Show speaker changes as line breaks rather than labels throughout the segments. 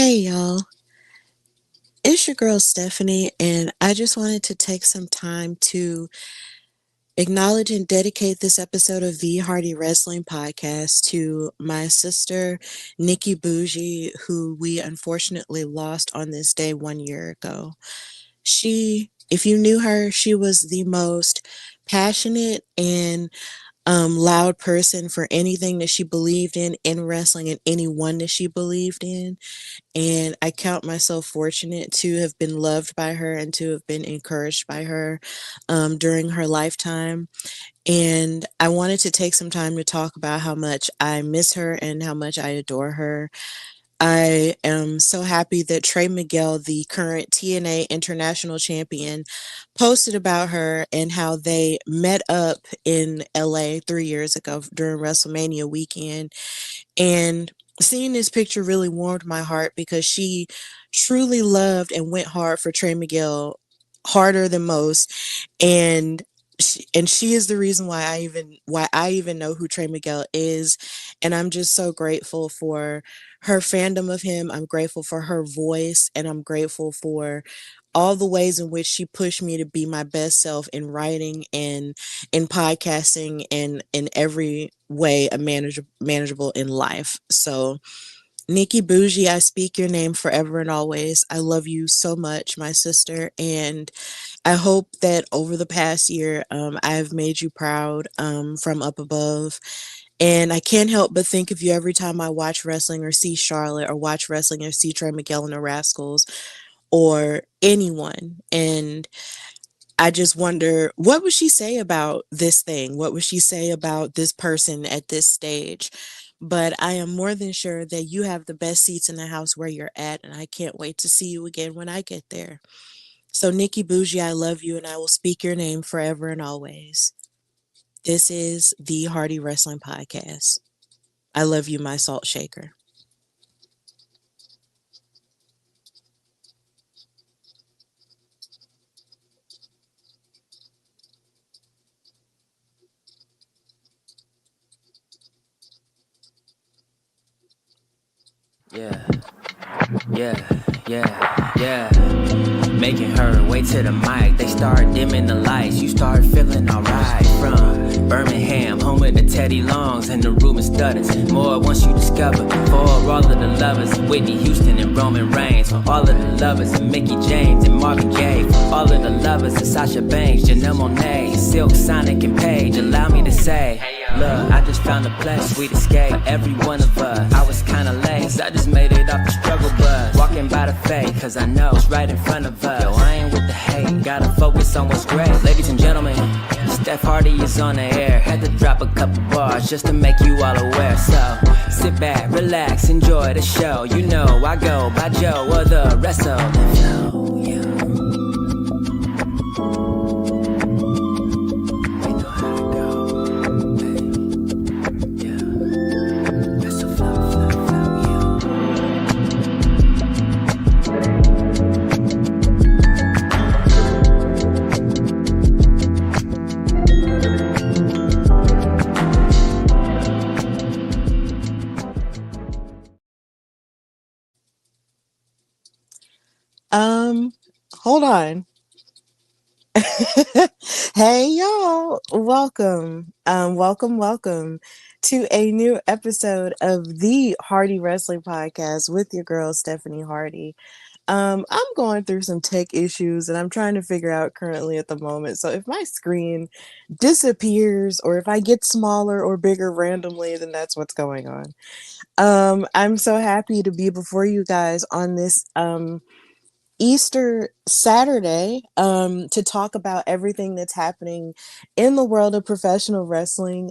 Hey y'all, it's your girl Stephanie, and I just wanted to take some time to acknowledge and dedicate this episode of the Hardy Wrestling Podcast to my sister, Nikki Bougie, who we unfortunately lost on this day 1 year ago. If you knew her, she was the most passionate and loud person for anything that she believed in wrestling and anyone that she believed in. And I count myself fortunate to have been loved by her and to have been encouraged by her during her lifetime. And I wanted to take some time to talk about how much I miss her and how much I adore her. I am so happy that Trey Miguel, the current TNA International Champion, posted about her and how they met up in LA 3 years ago during WrestleMania weekend. And seeing this picture really warmed my heart because she truly loved and went hard for Trey Miguel, harder than most. And she is the reason why I even know who Trey Miguel is. And I'm just so grateful for her fandom of him. I'm grateful for her voice, and I'm grateful for all the ways in which she pushed me to be my best self in writing and in podcasting and in every way manageable in life. So, Nikki Bougie, I speak your name forever and always. I love you so much, my sister, and I hope that over the past year, I have made you proud from up above. And I can't help but think of you every time I watch wrestling or see Charlotte or watch wrestling or see Trey Miguel and the Rascals or anyone. And I just wonder, what would she say about this thing? What would she say about this person at this stage? But I am more than sure that you have the best seats in the house where you're at, and I can't wait to see you again when I get there. So, Nikki Bougie, I love you, and I will speak your name forever and always. This is the Hardy Wrestling Podcast. I love you, my salt shaker.
Yeah, yeah. Making her way to the mic. They start dimming the lights. You start feeling alright. From Birmingham, home of the Teddy Longs and the Ruben Studders. More once you discover. For all of the lovers, Whitney Houston and Roman Reigns. For all of the lovers, and Mickey James and Marvin Gaye. For all of the lovers, and Sasha Banks, Janelle Monáe, Silk, Sonic, and Paige. Allow me to say, look, I just found a place, sweet escape. Every one of us, I was kinda late, so I just made it off the struggle bus. Walking by the fate, cause I know it's right in front of us. Yo, I ain't with the hate, gotta focus on what's great. Ladies and gentlemen, Steph Hardy is on the air. Had to drop a couple bars just to make you all aware. So, sit back, relax, enjoy the show. You know I go by Joe or the rest of the flow, yeah.
Hold on. Hey y'all, welcome to a new episode of the Hardy Wrestling Podcast with your girl Stephanie Hardy. I'm going through some tech issues and I'm trying to figure out currently at the moment. So if my screen disappears or if I get smaller or bigger randomly, then that's what's going on. I'm so happy to be before you guys on this Easter Saturday to talk about everything that's happening in the world of professional wrestling.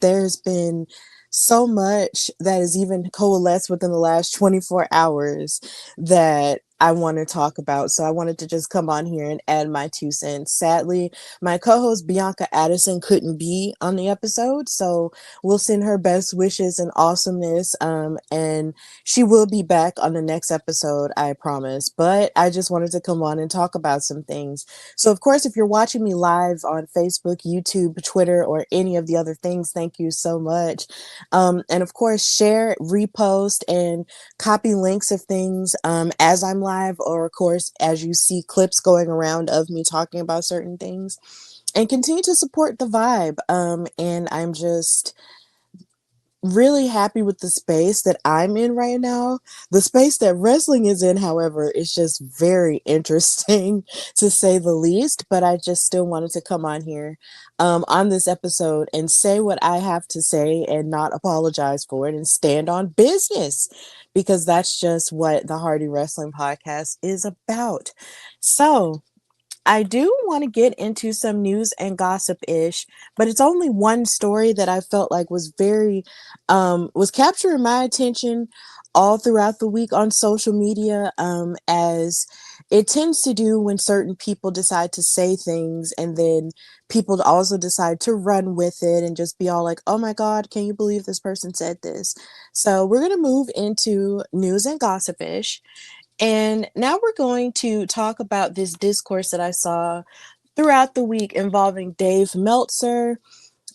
There's been so much that has even coalesced within the last 24 hours that I want to talk about. So I wanted to just come on here and add my 2 cents. Sadly, my co-host Bianca Addison couldn't be on the episode, so we'll send her best wishes and awesomeness. And she will be back on the next episode, I promise. But I just wanted to come on and talk about some things. So of course, if you're watching me live on Facebook, YouTube, Twitter, or any of the other things, thank you so much. And of course, share, repost, and copy links of things as I'm live, or of course, as you see clips going around of me talking about certain things, and continue to support the vibe. And I'm just really happy with the space that I'm in right now. The space that wrestling is in, however, is just very interesting to say the least. But I just still wanted to come on here on this episode and say what I have to say and not apologize for it and stand on business, because that's just what the Hardy Wrestling Podcast is about. So, I do want to get into some news and gossip ish, but it's only one story that I felt like was was capturing my attention all throughout the week on social media, as it tends to do when certain people decide to say things and then people also decide to run with it and just be all like, oh my God, can you believe this person said this? So we're going to move into news and gossip ish. And now we're going to talk about this discourse that I saw throughout the week involving Dave Meltzer,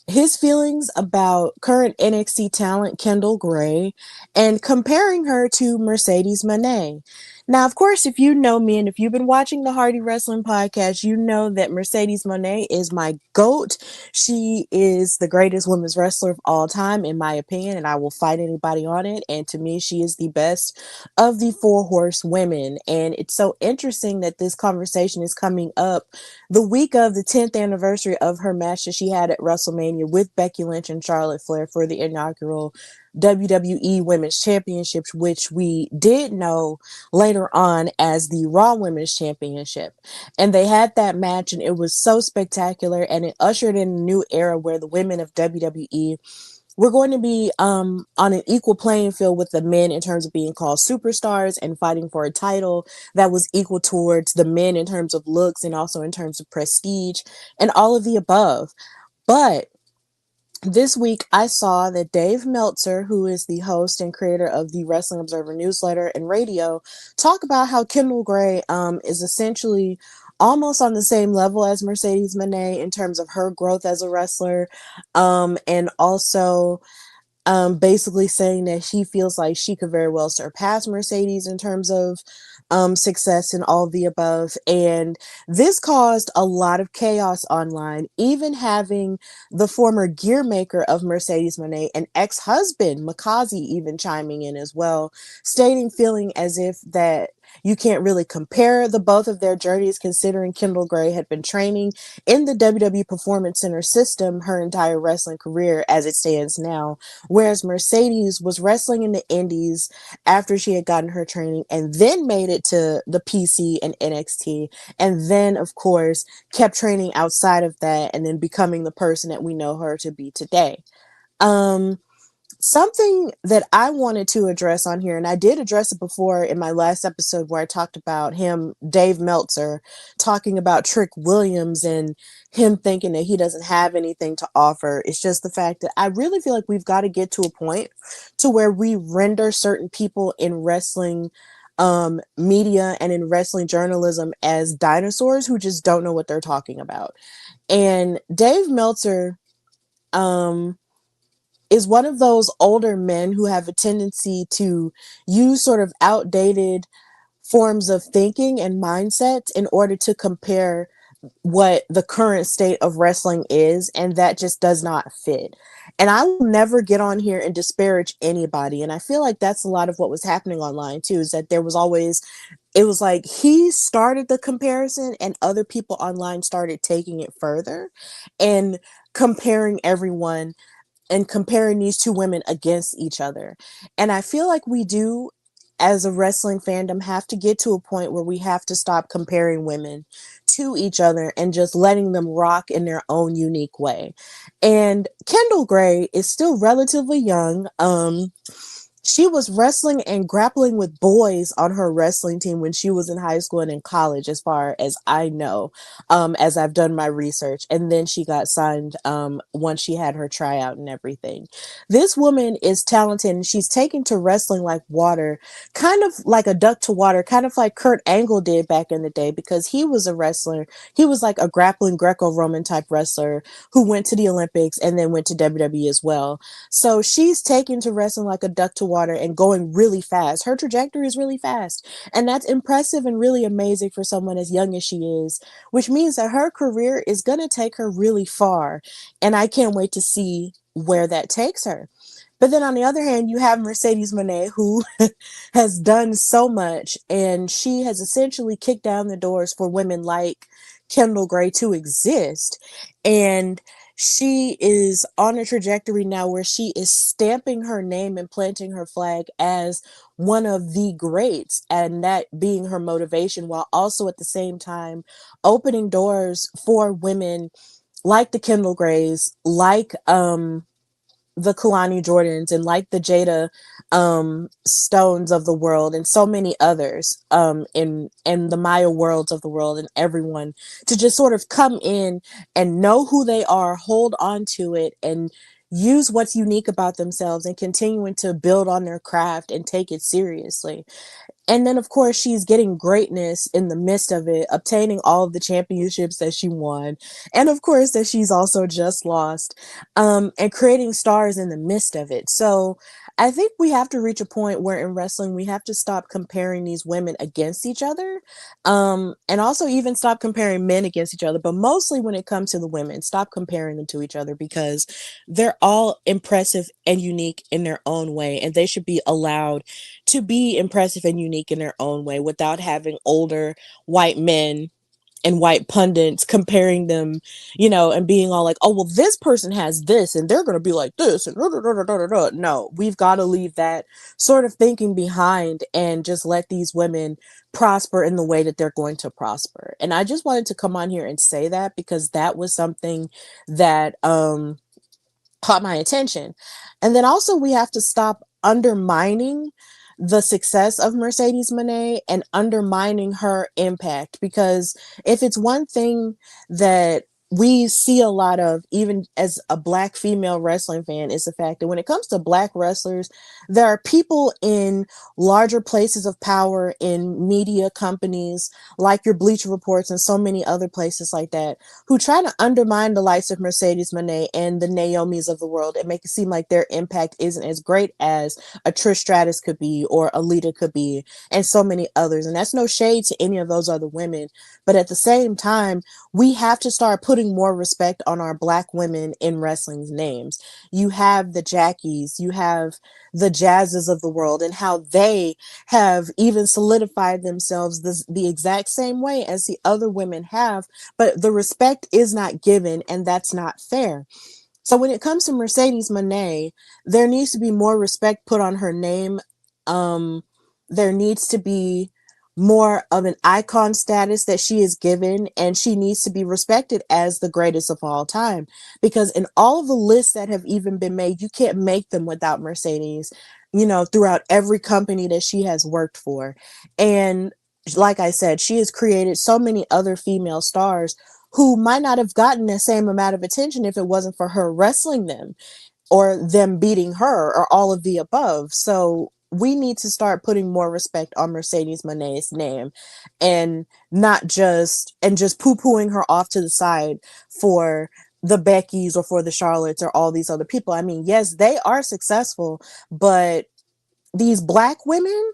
his feelings about current NXT talent Kendall Gray, and comparing her to Mercedes Moné. Now, of course, if you know me and if you've been watching the Hardy Wrestling Podcast, you know that Mercedes Moné is my GOAT. She is the greatest women's wrestler of all time, in my opinion, and I will fight anybody on it. And to me, she is the best of the four horse women. And it's so interesting that this conversation is coming up the week of the 10th anniversary of her match that she had at WrestleMania with Becky Lynch and Charlotte Flair for the inaugural WWE Women's Championships, which we did know later on as the Raw Women's Championship. And they had that match, and it was so spectacular, and it ushered in a new era where the women of WWE we're going to be on an equal playing field with the men in terms of being called superstars and fighting for a title that was equal towards the men in terms of looks and also in terms of prestige and all of the above. But this week, I saw that Dave Meltzer, who is the host and creator of the Wrestling Observer newsletter and radio, talk about how Kendall Gray is essentially almost on the same level as Mercedes Moné in terms of her growth as a wrestler, and also basically saying that she feels like she could very well surpass Mercedes in terms of success and all of the above. And this caused a lot of chaos online, even having the former gear maker of Mercedes Moné and ex-husband Makazi even chiming in as well, stating feeling as if that you can't really compare the both of their journeys, considering Kendall Gray had been training in the WWE Performance Center system her entire wrestling career as it stands now, whereas Mercedes was wrestling in the indies after she had gotten her training and then made it to the PC and NXT, and then of course kept training outside of that and then becoming the person that we know her to be today. um Something that I wanted to address on here, and I did address it before in my last episode where I talked about him, Dave Meltzer, talking about Trick Williams and him thinking that he doesn't have anything to offer. It's just the fact that I really feel like we've got to get to a point to where we render certain people in wrestling media and in wrestling journalism as dinosaurs who just don't know what they're talking about. And Dave Meltzer, um, is one of those older men who have a tendency to use sort of outdated forms of thinking and mindsets in order to compare what the current state of wrestling is, and that just does not fit. And I will never get on here and disparage anybody, and I feel like that's a lot of what was happening online too, is that there was always, it was like he started the comparison and other people online started taking it further and comparing everyone and comparing these two women against each other. And I feel like we do, as a wrestling fandom, have to get to a point where we have to stop comparing women to each other and just letting them rock in their own unique way. And Kendall Gray is still relatively young. She was wrestling and grappling with boys on her wrestling team when she was in high school and in college, as far as I know, as I've done my research. And then she got signed once she had her tryout and everything. This woman is talented and she's taken to wrestling like water, kind of like a duck to water, kind of like Kurt Angle did back in the day, because he was a wrestler. He was like a grappling Greco-Roman type wrestler who went to the Olympics and then went to WWE as well. So she's taken to wrestling like a duck to water and going really fast. Her trajectory is really fast. And that's impressive and really amazing for someone as young as she is, which means that her career is going to take her really far. And I can't wait to see where that takes her. But then on the other hand, you have Mercedes Moné, who has done so much, and she has essentially kicked down the doors for women like Kendall Gray to exist. And she is on a trajectory now where she is stamping her name and planting her flag as one of the greats, and that being her motivation, while also at the same time opening doors for women like the Kendall Grays, like the Kalani Jordans, and like the Jada Stones of the world, and so many others in the Maya worlds of the world, and everyone to just sort of come in and know who they are, hold on to it, and use what's unique about themselves, and continuing to build on their craft and take it seriously. And then, of course, she's getting greatness in the midst of it, obtaining all of the championships that she won. And of course, that she's also just lost, and creating stars in the midst of it. So I think we have to reach a point where in wrestling, we have to stop comparing these women against each other. And also even stop comparing men against each other. But mostly when it comes to the women, stop comparing them to each other, because they're all impressive and unique in their own way. And they should be allowed to be impressive and unique in their own way without having older white men and white pundits comparing them, and being all like, oh, well, this person has this and they're going to be like this. And no, we've got to leave that sort of thinking behind and just let these women prosper in the way that they're going to prosper. And I just wanted to come on here and say that, because that was something that, caught my attention. And then also we have to stop undermining the success of Mercedes Moné and undermining her impact, because if it's one thing that we see a lot of, even as a black female wrestling fan, is the fact that when it comes to black wrestlers, there are people in larger places of power in media companies like your Bleacher Reports and so many other places like that, who try to undermine the likes of Mercedes Moné and the Naomis of the world and make it seem like their impact isn't as great as a Trish Stratus could be or Alita could be, and so many others. And that's no shade to any of those other women. But at the same time, we have to start putting more respect on our black women in wrestling's names. You have the Jackies, you have the Jazzes of the world, and how they have even solidified themselves the exact same way as the other women have, but the respect is not given, and that's not fair. So when it comes to Mercedes Moné, there needs to be more respect put on her name. There needs to be more of an icon status that she is given, and she needs to be respected as the greatest of all time. Because in all of the lists that have even been made, you can't make them without Mercedes, throughout every company that she has worked for. And like I said, she has created so many other female stars who might not have gotten the same amount of attention if it wasn't for her wrestling them, or them beating her, or all of the above. So we need to start putting more respect on Mercedes Moné's name, and not just poo-pooing her off to the side for the Beckys or for the Charlottes or all these other people. I mean, yes, they are successful, but these black women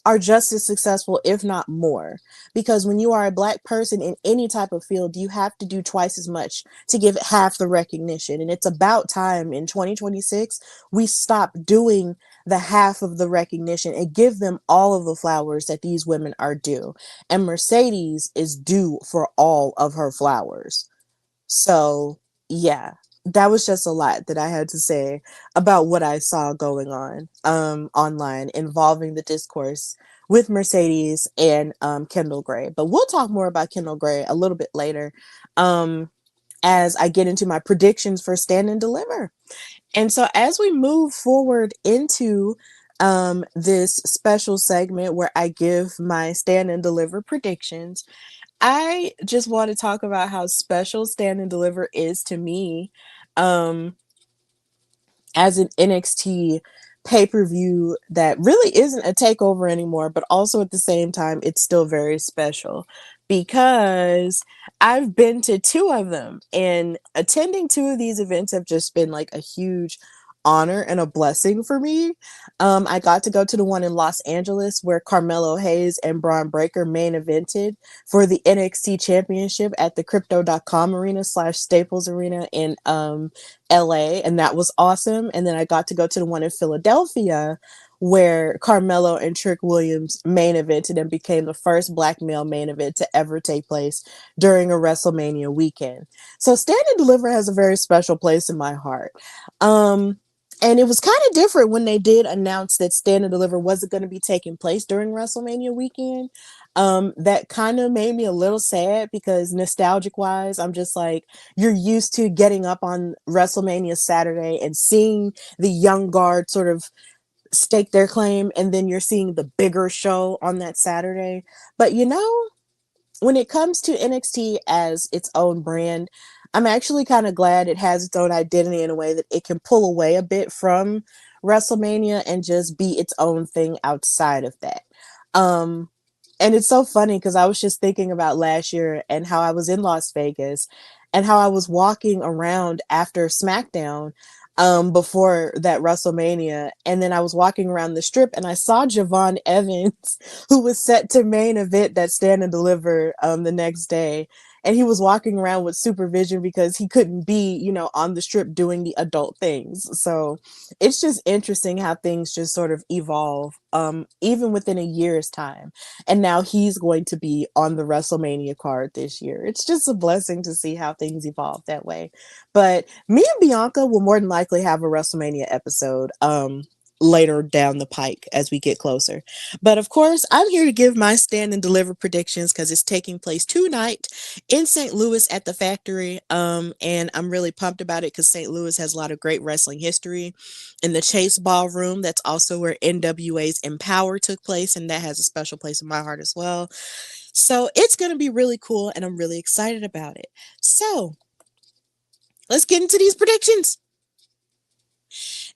are just as successful, if not more. Because when you are a black person in any type of field, you have to do twice as much to give it half the recognition. And it's about time in 2026 we stop doing the half of the recognition and give them all of the flowers that these women are due. And Mercedes is due for all of her flowers. So, yeah, that was just a lot that I had to say about what I saw going on online involving the discourse with Mercedes and Kendall Gray. But we'll talk more about Kendall Gray a little bit later, um, as I get into my predictions for Stand and Deliver. And so as we move forward into this special segment where I give my Stand and Deliver predictions. I just want to talk about how special Stand and Deliver is to me. Um, as an NXT pay per view that really isn't a takeover anymore, but also at the same time, it's still very special because I've been to two of them, and attending two of these events have just been like a huge honor and a blessing for me. I got to go to the one in Los Angeles where Carmelo Hayes and Braun Breaker main evented for the NXT Championship at the Crypto.com Arena slash Staples Arena in LA, and that was awesome. And then I got to go to the one in Philadelphia where Carmelo and Trick Williams main evented and became the first black male main event to ever take place during a WrestleMania weekend. So Stand and Deliver has a very special place in my heart. And it was kind of different when they did announce that Stand and Deliver wasn't going to be taking place during WrestleMania weekend. That kind of made me a little sad because nostalgic wise, I'm just like, you're used to getting up on WrestleMania Saturday and seeing the young guard sort of stake their claim, and then you're seeing the bigger show on that Saturday. But when it comes to NXT as its own brand, I'm actually kind of glad it has its own identity in a way that it can pull away a bit from WrestleMania and just be its own thing outside of that. Um, and it's so funny because I was just thinking about last year and how I was in Las Vegas and how I was walking around after SmackDown before that WrestleMania. And then I was walking around the strip and I saw Javon Evans, who was set to main event that Stand and Deliver the next day. And he was walking around with supervision because he couldn't be, on the strip doing the adult things. So it's just interesting how things just sort of evolve, even within a year's time. And now he's going to be on the WrestleMania card this year. It's just a blessing to see how things evolve that way. But me and Bianca will more than likely have a WrestleMania episode later down the pike as we get closer. But of course, I'm here to give my Stand and Deliver predictions because it's taking place tonight in St. Louis at the Factory. And I'm really pumped about it because St. Louis has a lot of great wrestling history. In the Chase Ballroom, that's also where NWA's Empower took place, and that has a special place in my heart as well. So it's going to be really cool, and I'm really excited about it. So let's get into these predictions.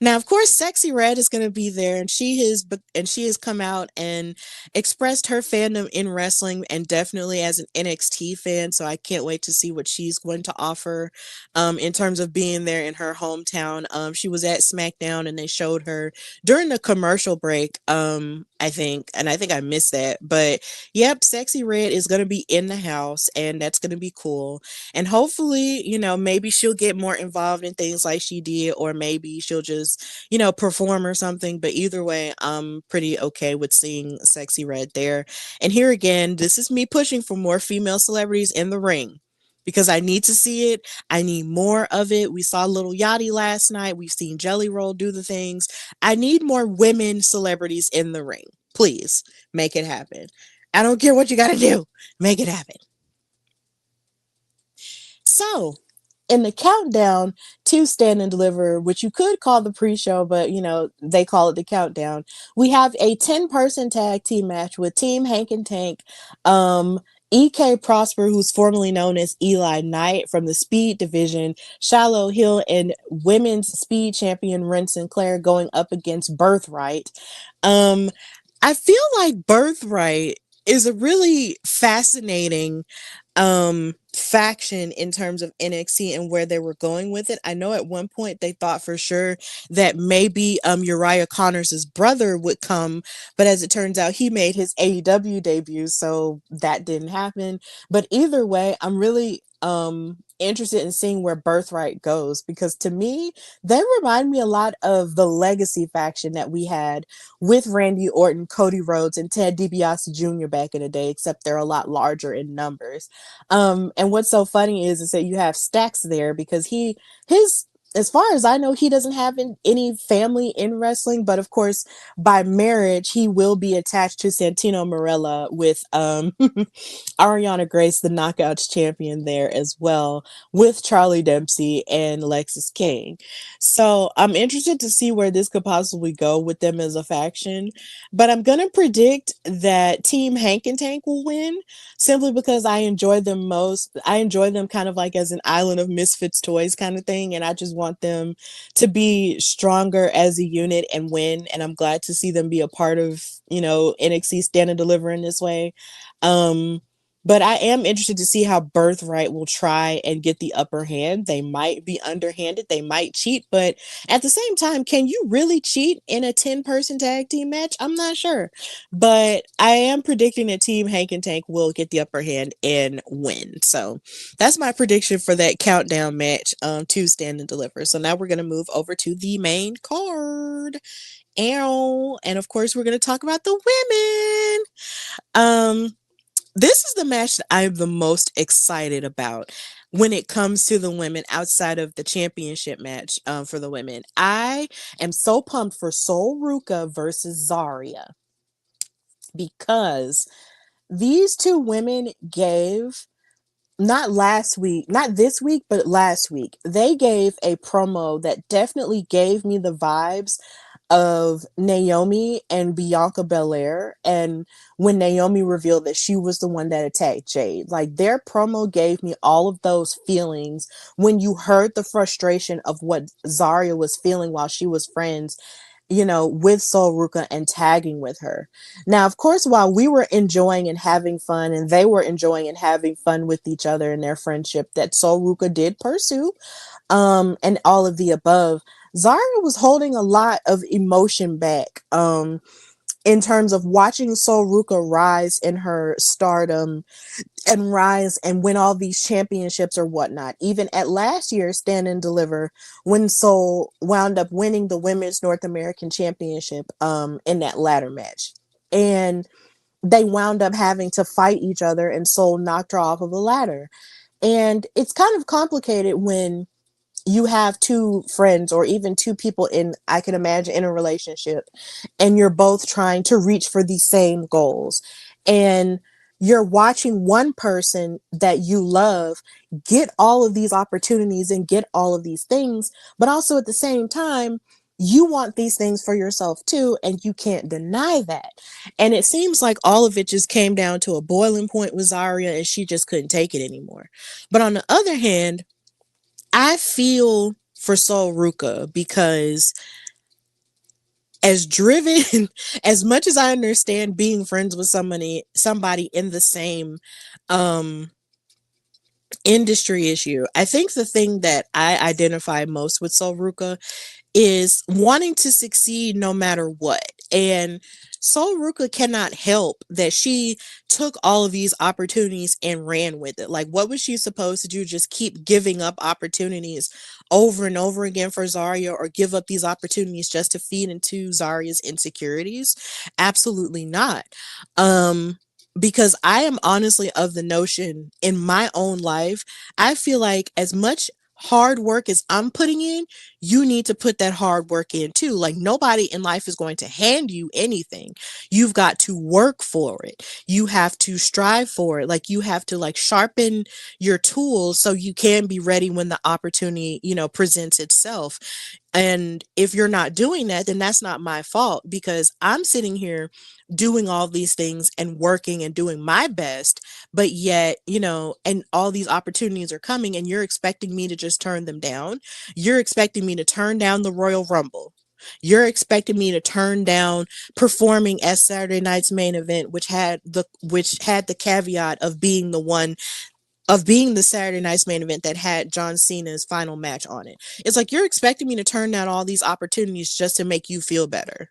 Now, of course, Sexy Red is going to be there, and she has come out and expressed her fandom in wrestling, and definitely as an NXT fan. So I can't wait to see what she's going to offer, in terms of being there in her hometown. She was at SmackDown, and they showed her during the commercial break. I think I missed that, but yep, Sexy Red is going to be in the house, and that's going to be cool. And hopefully, maybe she'll get more involved in things like she did, or maybe she'll just, perform or something. But either way, I'm pretty okay with seeing Sexy Red there. And here again, this is me pushing for more female celebrities in the ring because I need to see it. I need more of it. We saw Little Yachty last night. We've seen Jelly Roll do the things. I need more women celebrities in the ring. Please make it happen. I don't care what you got to do. Make it happen. So, in the countdown to Stand and Deliver, which you could call the pre-show, but they call it the countdown, we have a 10-person tag team match with Team Hank and Tank, EK Prosper, who's formerly known as Eli Knight from the Speed division, Shiloh Hill, and women's speed champion Ren Sinclair going up against Birthright. I feel like Birthright is a really fascinating faction in terms of NXT and where they were going with it. I know at one point they thought for sure that maybe Uriah Connors' brother would come, but as it turns out he made his AEW debut, so that didn't happen. But either way, I'm really interested in seeing where Birthright goes, because to me they remind me a lot of the Legacy faction that we had with Randy Orton, Cody Rhodes, and Ted DiBiase Jr. back in the day, except they're a lot larger in numbers. And what's so funny is that you have Stacks there because his as far as I know, he doesn't have any family in wrestling, but of course, by marriage, he will be attached to Santino Marella with Ariana Grace, the Knockouts champion, there as well, with Charlie Dempsey and Lexis King. So I'm interested to see where this could possibly go with them as a faction. But I'm gonna predict that Team Hank and Tank will win simply because I enjoy them most. I enjoy them kind of like as an island of misfits toys kind of thing, and I just want them to be stronger as a unit and win. And I'm glad to see them be a part of, NXT Stand and Deliver in this way. Um, but I am interested to see how Birthright will try and get the upper hand. They might be underhanded, they might cheat, but at the same time, can you really cheat in a 10-person tag team match? I'm not sure. But I am predicting that Team Hank and Tank will get the upper hand and win. So that's my prediction for that countdown match to Stand and Deliver. So now we're going to move over to the main card. Ow. And of course, we're going to talk about the women. This is the match that I'm the most excited about when it comes to the women outside of the championship match for the women. I am so pumped for Sol Ruka versus Zarya because these two women gave not this week, but last week, they gave a promo that definitely gave me the vibes of Naomi and Bianca Belair, and when Naomi revealed that she was the one that attacked Jade. Like, their promo gave me all of those feelings when you heard the frustration of what Zarya was feeling while she was friends, with Sol Ruka and tagging with her. Now, of course, while we were enjoying and having fun, and they were enjoying and having fun with each other in their friendship that Sol Ruka did pursue, and all of the above, Zarya was holding a lot of emotion back, in terms of watching Sol Ruka rise in her stardom and rise and win all these championships or whatnot. Even at last year's Stand and Deliver, when Sol wound up winning the Women's North American Championship in that ladder match. And they wound up having to fight each other, and Sol knocked her off of the ladder. And it's kind of complicated when you have two friends or even two people I can imagine, in a relationship, and you're both trying to reach for the same goals. And you're watching one person that you love get all of these opportunities and get all of these things, but also at the same time, you want these things for yourself too, and you can't deny that. And it seems like all of it just came down to a boiling point with Zarya, and she just couldn't take it anymore. But on the other hand, I feel for Sol Ruka because, as driven, as much as I understand being friends with somebody in the same um industry issue, I think the thing that I identify most with Sol Ruka is wanting to succeed no matter what. And Sol Ruka cannot help that she took all of these opportunities and ran with it. Like, what was she supposed to do? Just keep giving up opportunities over and over again for Zarya, or give up these opportunities just to feed into Zarya's insecurities? Absolutely not. Because I am honestly of the notion, in my own life, I feel like as much hard work as I'm putting in, you need to put that hard work in too. Like, nobody in life is going to hand you anything. You've got to work for it. You have to strive for it. Like, you have to sharpen your tools so you can be ready when the opportunity, presents itself. And if you're not doing that, then that's not my fault, because I'm sitting here doing all these things and working and doing my best, but yet, and all these opportunities are coming, and you're expecting me to just turn them down. You're expecting me to turn down the Royal Rumble. You're expecting me to turn down performing at Saturday night's main event, which had the caveat of being the Saturday night's main event that had John Cena's final match on it. It's like, you're expecting me to turn down all these opportunities just to make you feel better.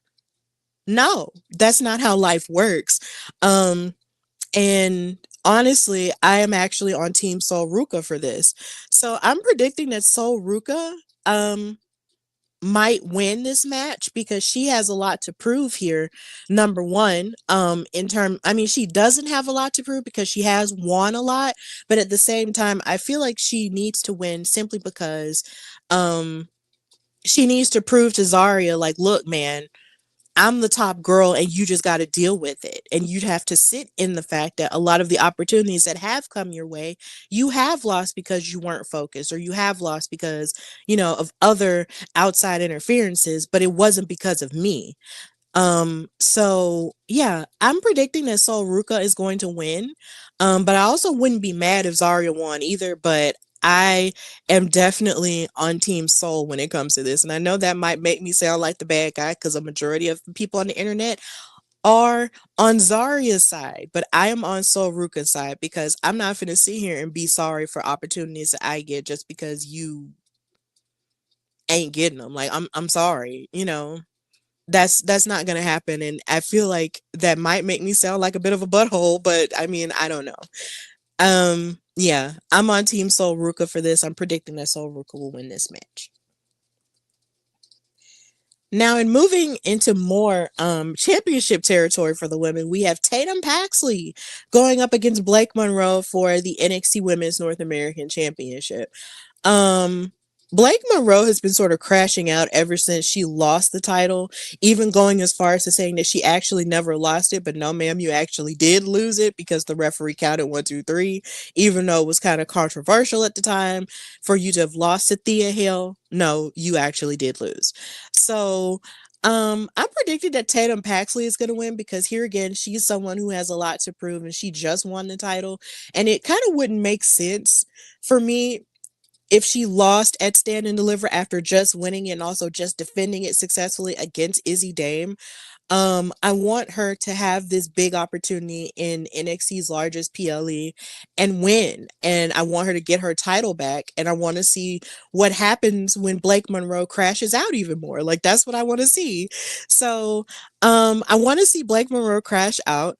No, that's not how life works. And honestly, I am actually on Team Sol Ruka for this. So I'm predicting that Sol Ruka might win this match, because she has a lot to prove here. Number one, she doesn't have a lot to prove because she has won a lot, but at the same time, I feel like she needs to win simply because she needs to prove to Zarya, like, look, man, I'm the top girl and you just got to deal with it. And you'd have to sit in the fact that a lot of the opportunities that have come your way, you have lost because you weren't focused, or you have lost because, of other outside interferences, but it wasn't because of me. So yeah, I'm predicting that Sol Ruka is going to win. But I also wouldn't be mad if Zarya won either, but I am definitely on Team Soul when it comes to this. And I know that might make me sound like the bad guy because a majority of people on the internet are on Zarya's side, but I am on Sol Ruka's side because I'm not going to sit here and be sorry for opportunities that I get just because you ain't getting them. Like, I'm sorry, that's not gonna happen, and I feel like that might make me sound like a bit of a butthole, but I mean, I don't know. Yeah, I'm on Team Sol Ruka for this. I'm predicting that Sol Ruka will win this match. Now, in moving into more championship territory for the women, we have Tatum Paxley going up against Blake Monroe for the NXT Women's North American Championship. Um, Blake Monroe has been sort of crashing out ever since she lost the title, even going as far as to saying that she actually never lost it. But no, ma'am, you actually did lose it because the referee counted 1, 2, 3, even though it was kind of controversial at the time for you to have lost to Thea Hill. No, you actually did lose. So, I'm predicting that Tatum Paxley is going to win because here again, she's someone who has a lot to prove and she just won the title. And it kind of wouldn't make sense for me if she lost at Stand and Deliver after just winning it and also just defending it successfully against Izzy Dame. I want her to have this big opportunity in NXT's largest PLE and win. And I want her to get her title back. And I want to see what happens when Blake Monroe crashes out even more. Like, that's what I want to see. So, I want to see Blake Monroe crash out.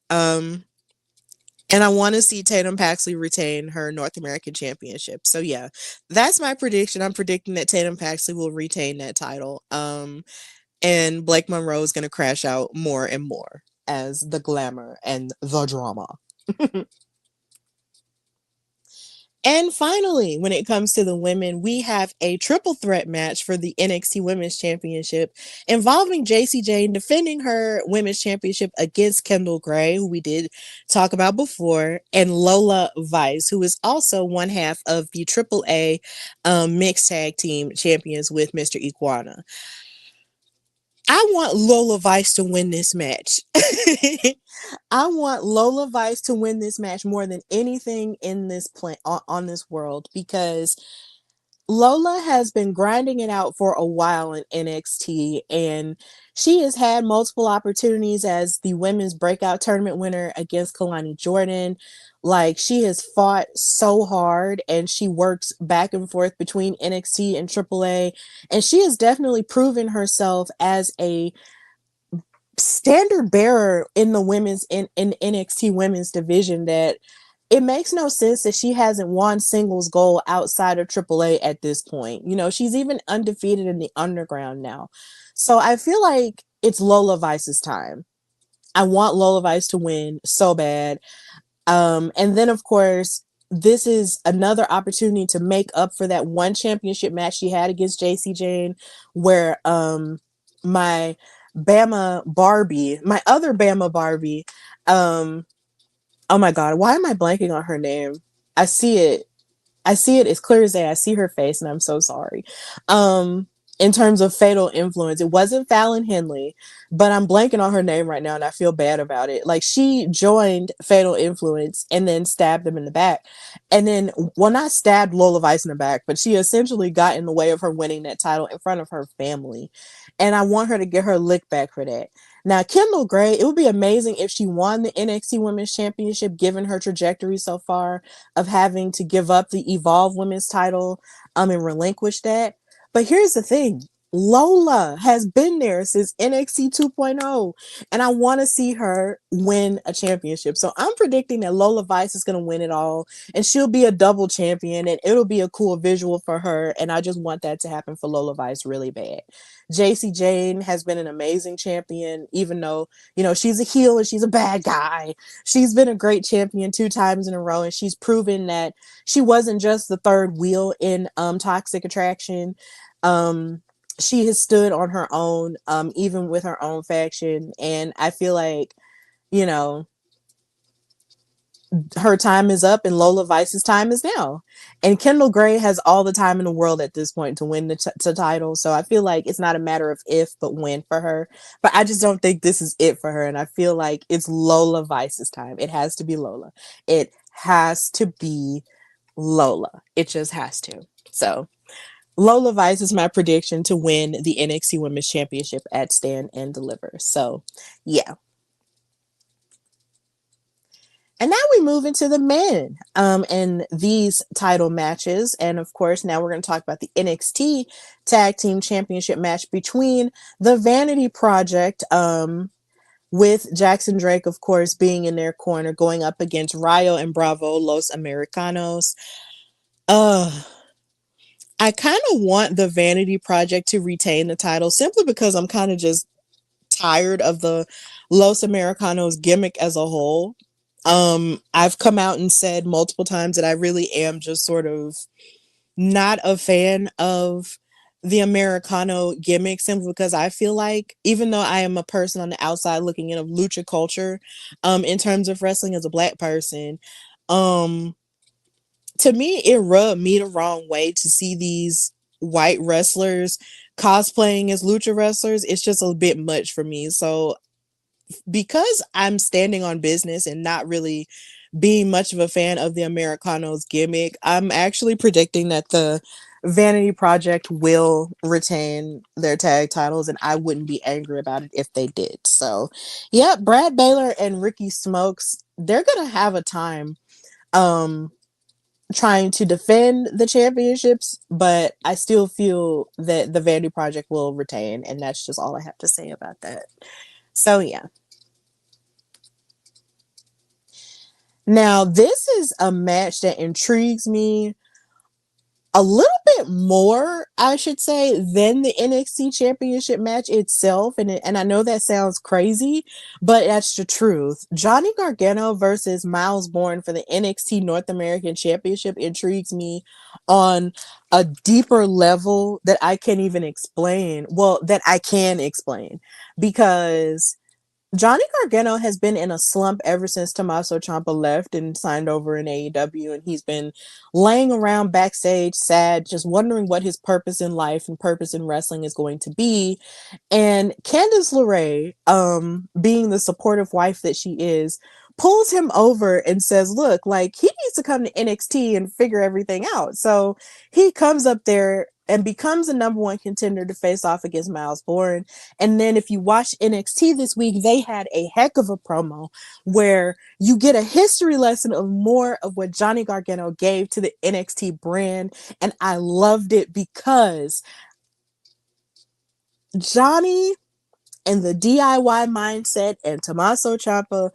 And I want to see Tatum Paxley retain her North American Championship. So yeah, that's my prediction. I'm predicting that Tatum Paxley will retain that title. And Blake Monroe is going to crash out more and more as the glamour and the drama. And finally, when it comes to the women, we have a triple threat match for the NXT Women's Championship involving Jacy Jayne defending her Women's Championship against Kendall Gray, who we did talk about before, and Lola Vice, who is also one half of the AAA mixed tag team champions with Mr. Iguana. I want Lola Vice to win this match. I want Lola Vice to win this match more than anything in this on this world, because Lola has been grinding it out for a while in NXT, and she has had multiple opportunities as the women's breakout tournament winner against Kalani Jordan. Like, she has fought so hard and she works back and forth between NXT and AAA, and she has definitely proven herself as a standard bearer in the women's in NXT women's division, that it makes no sense that she hasn't won singles gold outside of AAA at this point. She's even undefeated in the underground now. So I feel like it's Lola Vice's time. I want Lola Vice to win so bad. And then, of course, this is another opportunity to make up for that one championship match she had against Jacy Jayne, where my other Bama Barbie, oh my God, why am I blanking on her name? I see it. I see it as clear as day. I see her face, and I'm so sorry. In terms of Fatal Influence, it wasn't Fallon Henley, but I'm blanking on her name right now, and I feel bad about it. Like, she joined Fatal Influence and then stabbed them in the back, and then, well, not stabbed Lola Vice in the back, but she essentially got in the way of her winning that title in front of her family, and I want her to get her lick back for that. Now, Kendall Gray, it would be amazing if she won the NXT Women's Championship, given her trajectory so far of having to give up the Evolve Women's title and relinquish that. But here's the thing. Lola has been there since NXT 2.0, and I want to see her win a championship. So I'm predicting that Lola Vice is going to win it all, and she'll be a double champion, and it'll be a cool visual for her, and I just want that to happen for Lola Vice really bad. Jacy Jayne has been an amazing champion, even though, she's a heel and she's a bad guy. She's been a great champion 2 times in a row, and she's proven that she wasn't just the third wheel in Toxic Attraction. she has stood on her own, even with her own faction. And I feel like, you know, her time is up and Lola Vice's time is now. And Kendall Gray has all the time in the world at this point to win the title. So I feel like it's not a matter of if, but when for her. But I just don't think this is it for her. And I feel like it's Lola Vice's time. It has to be Lola. It has to be Lola. It just has to. So Lola Vice is my prediction to win the NXT Women's Championship at Stand and Deliver. So, yeah. And now we move into the men and these title matches. And of course, now we're going to talk about the NXT Tag Team Championship match between the Vanity Project, with Jackson Drake, of course, being in their corner, going up against Rayo and Bravo, Los Americanos. I kind of want the Vanity Project to retain the title simply because I'm kind of just tired of the Los Americanos gimmick as a whole. I've come out and said multiple times that I really am just sort of not a fan of the Americano gimmick simply because I feel like even though I am a person on the outside looking in of lucha culture, in terms of wrestling as a black person, um, to me it rubbed me the wrong way to see these white wrestlers cosplaying as lucha wrestlers. It's just a bit much for me. So because I'm standing on business and not really being much of a fan of the Americanos gimmick, I'm actually predicting that the Vanity Project will retain their tag titles, and I wouldn't be angry about it if they did. So, yeah, Brad Baylor and Ricky Smokes, they're gonna have a time um trying to defend the championships, but I still feel that the Vanity Project will retain, and that's just all I have to say about that. So, yeah. Now, this is a match that intrigues me a little bit more, I should say, than the NXT Championship match itself. And I know that sounds crazy, but that's the truth. Johnny Gargano versus Miles Bourne for the NXT North American Championship intrigues me on a deeper level that I can't even explain. Well, that I can explain because Johnny Gargano has been in a slump ever since Tommaso Ciampa left and signed over in AEW, and he's been laying around backstage sad, just wondering what his purpose in life and purpose in wrestling is going to be. And Candice LeRae, being the supportive wife that she is, pulls him over and says, look, like, he needs to come to NXT and figure everything out. So he comes up there and becomes the number one contender to face off against Miles Bourne. And then if you watch NXT this week, they had a heck of a promo where you get a history lesson of more of what Johnny Gargano gave to the NXT brand. And I loved it because Johnny and the DIY mindset and Tommaso Ciampa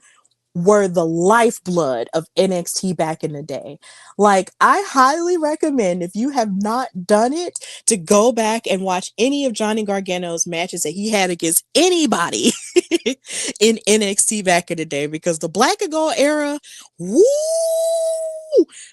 were the lifeblood of NXT back in the day. Like, I highly recommend, if you have not done it, to go back and watch any of Johnny Gargano's matches that he had against anybody in NXT back in the day, because the black and gold era, woo,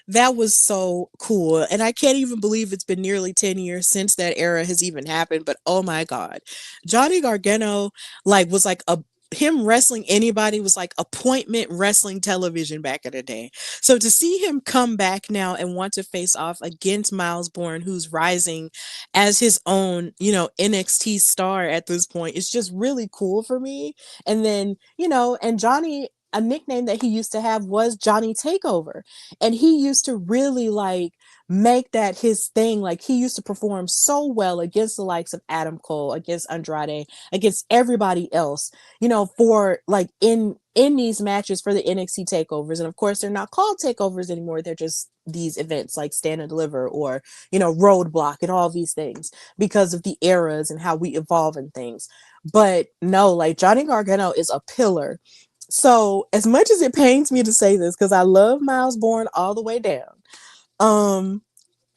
that was so cool. And I can't even believe it's been nearly 10 years since that era has even happened. But oh my God, Johnny Gargano, like, was like a him wrestling anybody was like appointment wrestling television back in the day. So to see him come back now and want to face off against Miles Bourne, who's rising as his own, NXT star at this point, it's just really cool for me. And then, and Johnny, a nickname that he used to have was Johnny Takeover. And he used to really like make that his thing. Like, he used to perform so well against the likes of Adam Cole, against Andrade, against everybody else, for like in these matches for the NXT takeovers. And of course, they're not called takeovers anymore. They're just these events like Stand and Deliver or, Roadblock and all these things because of the eras and how we evolve and things. But no, like, Johnny Gargano is a pillar. So as much as it pains me to say this, because I love Miles Bourne all the way down, I kind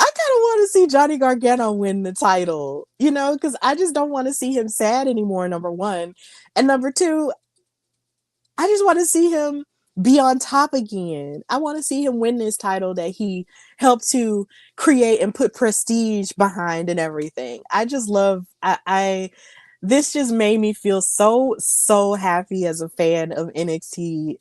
of want to see Johnny Gargano win the title, because I just don't want to see him sad anymore, number one. And number two, I just want to see him be on top again. I want to see him win this title that he helped to create and put prestige behind and everything. I just love I this just made me feel so happy as a fan of NXT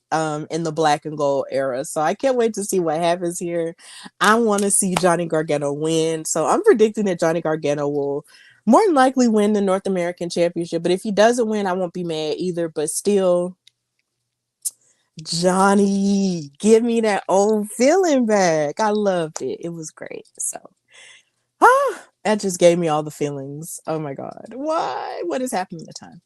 in the black and gold era. So I can't wait to see what happens here. I want to see Johnny Gargano win. So I'm predicting that Johnny Gargano will more than likely win the North American Championship. But if he doesn't win, I won't be mad either. But still, Johnny, give me that old feeling back. I loved it. It was great. So, that just gave me all the feelings. Oh my God. Why? What is happening at the time?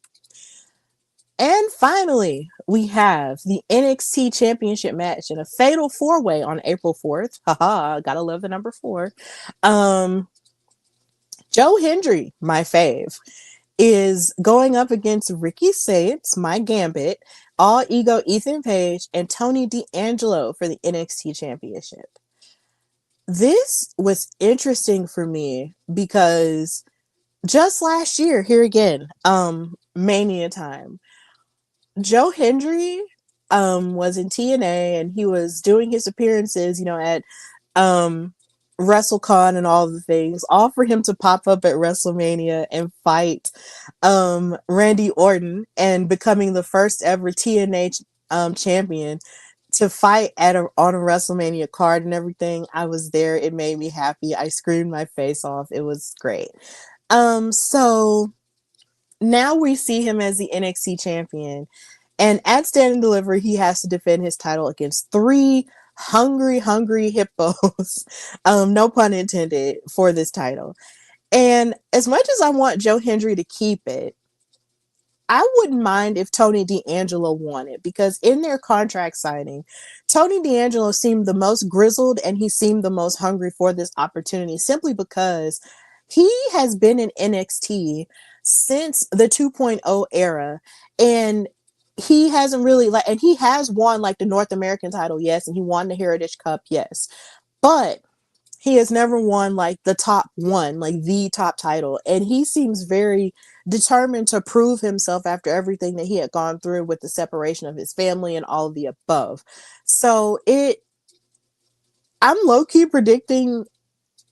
And finally, we have the NXT Championship match in a fatal four-way on April 4th. Haha, gotta love the number 4. Um, Joe Hendry, my fave, is going up against Ricky Saints, my Gambit, All Ego Ethan Page, and Tony D'Angelo for the NXT Championship. This was interesting for me because just last year, here again, Mania time, Joe Hendry was in TNA and he was doing his appearances, at um WrestleCon and all the things, all for him to pop up at WrestleMania and fight Randy Orton and becoming the first ever TNA champion to fight on a WrestleMania card and everything. I was there. It made me happy. I screamed my face off. It was great. So now we see him as the NXT champion. And at Stand and Deliver, he has to defend his title against 3 hungry hippos. No pun intended for this title. And as much as I want Joe Hendry to keep it, I wouldn't mind if Tony D'Angelo won it, because in their contract signing, Tony D'Angelo seemed the most grizzled and he seemed the most hungry for this opportunity, simply because he has been in NXT since the 2.0 era, and he hasn't really and he has won the North American title, yes, and he won the Heritage Cup, yes, but he has never won the top one, the top title. And he seems very determined to prove himself after everything that he had gone through with the separation of his family and all of the above. So I'm low-key predicting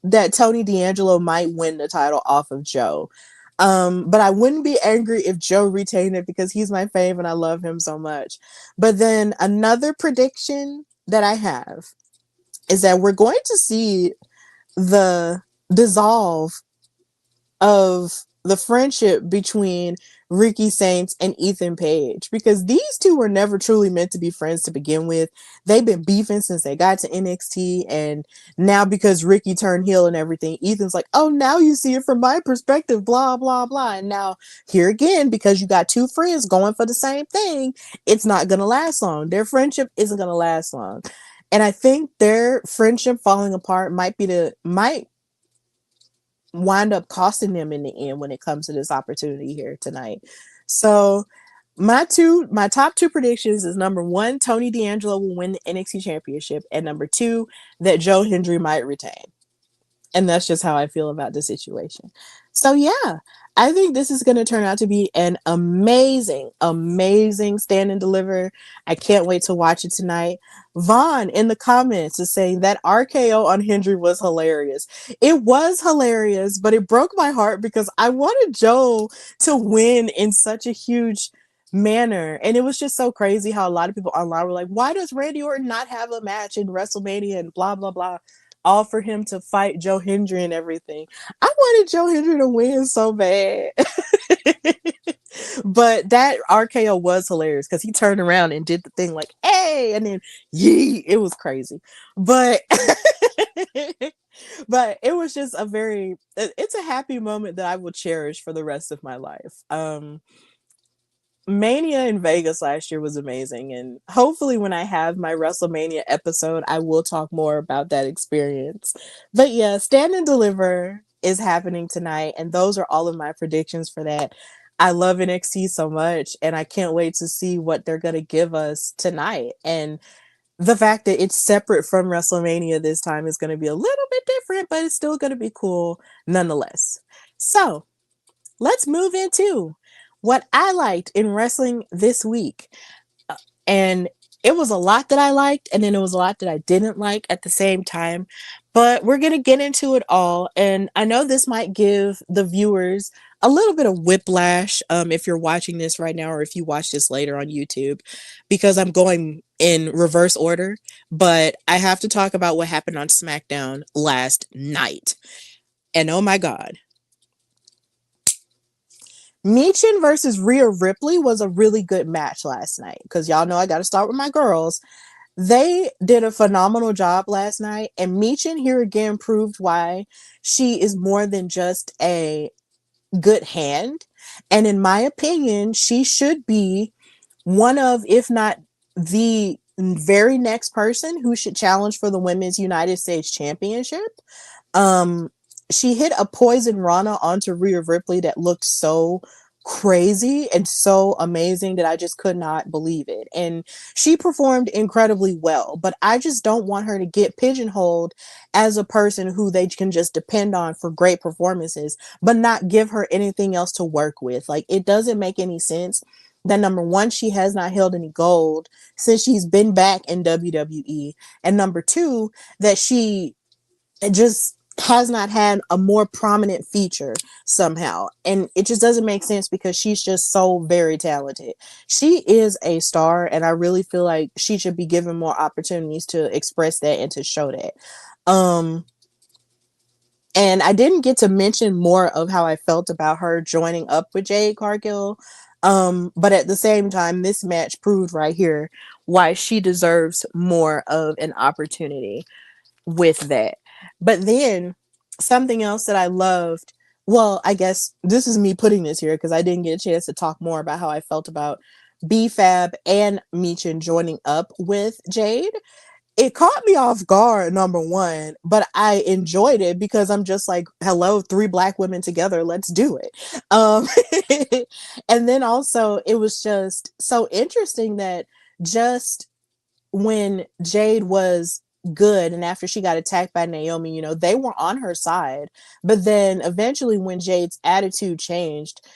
that Tony D'Angelo might win the title off of Joe. But I wouldn't be angry if Joe retained it because he's my fave and I love him so much. But then another prediction that I have is that we're going to see the dissolve of the friendship between Ricky Saints and Ethan Page, because these two were never truly meant to be friends to begin with. They've been beefing since they got to NXT, and now because Ricky turned heel and everything, Ethan's like, oh, now you see it from my perspective, blah blah blah. And now here again, because you got two friends going for the same thing, it's not gonna last long. Their friendship isn't gonna last long. And I think their friendship falling apart might wind up costing them in the end when it comes to this opportunity here tonight. So my top 2 predictions is, number 1, Tony D'Angelo will win the NXT championship, and number 2, that Joe Hendry might retain. And that's just how I feel about the situation. So yeah, I think this is going to turn out to be an amazing Stand and Deliver. I can't wait to watch it tonight. Vaughn in the comments is saying that RKO on Hendry was hilarious. It was hilarious, but it broke my heart because I wanted Joe to win in such a huge manner. And it was just so crazy how a lot of people online were like, why does Randy Orton not have a match in WrestleMania and blah, blah, blah, all for him to fight Joe Hendry and everything. I wanted Joe Hendry to win so bad. But that RKO was hilarious because he turned around and did the thing like, hey, and then yee. It was crazy. But but it was just it's a happy moment that I will cherish for the rest of my life. Mania in Vegas last year was amazing, and hopefully when I have my WrestleMania episode, I will talk more about that experience. But yeah, Stand and Deliver is happening tonight, and those are all of my predictions for that. I love NXT so much, and I can't wait to see what they're going to give us tonight. And the fact that it's separate from WrestleMania this time is going to be a little bit different, but it's still going to be cool nonetheless. So let's move into what I liked in wrestling this week. And it was a lot that I liked, and then it was a lot that I didn't like at the same time. But we're going to get into it all. And I know this might give the viewers a little bit of whiplash if you're watching this right now or if you watch this later on YouTube, because I'm going in reverse order. But I have to talk about what happened on SmackDown last night. And oh my God. Michin versus Rhea Ripley was a really good match last night, because y'all know I got to start with my girls. They did a phenomenal job last night, and Michin here again proved why she is more than just a good hand. And in my opinion, she should be one of, if not the very next person who should challenge for the Women's United States Championship. Um, she hit a poison Rana onto Rhea Ripley that looked so crazy and so amazing that I just could not believe it. And she performed incredibly well, but I just don't want her to get pigeonholed as a person who they can just depend on for great performances, but not give her anything else to work with. Like, it doesn't make any sense that, number one, she has not held any gold since she's been back in WWE, and number two, that she just has not had a more prominent feature somehow. And it just doesn't make sense, because she's just so very talented. She is a star, and I really feel like she should be given more opportunities to express that and to show that. And I didn't get to mention more of how I felt about her joining up with Jade Cargill. But at the same time, this match proved right here why she deserves more of an opportunity with that. But then something else that I loved, well, I guess this is me putting this here because I didn't get a chance to talk more about how I felt about B-Fab and Michin joining up with Jade. It caught me off guard, number one, but I enjoyed it because I'm just like, hello, three black women together, let's do it. Um, and then also, it was just so interesting that just when Jade was good and after she got attacked by Naomi, they were on her side. But then eventually, when Jade's attitude changed,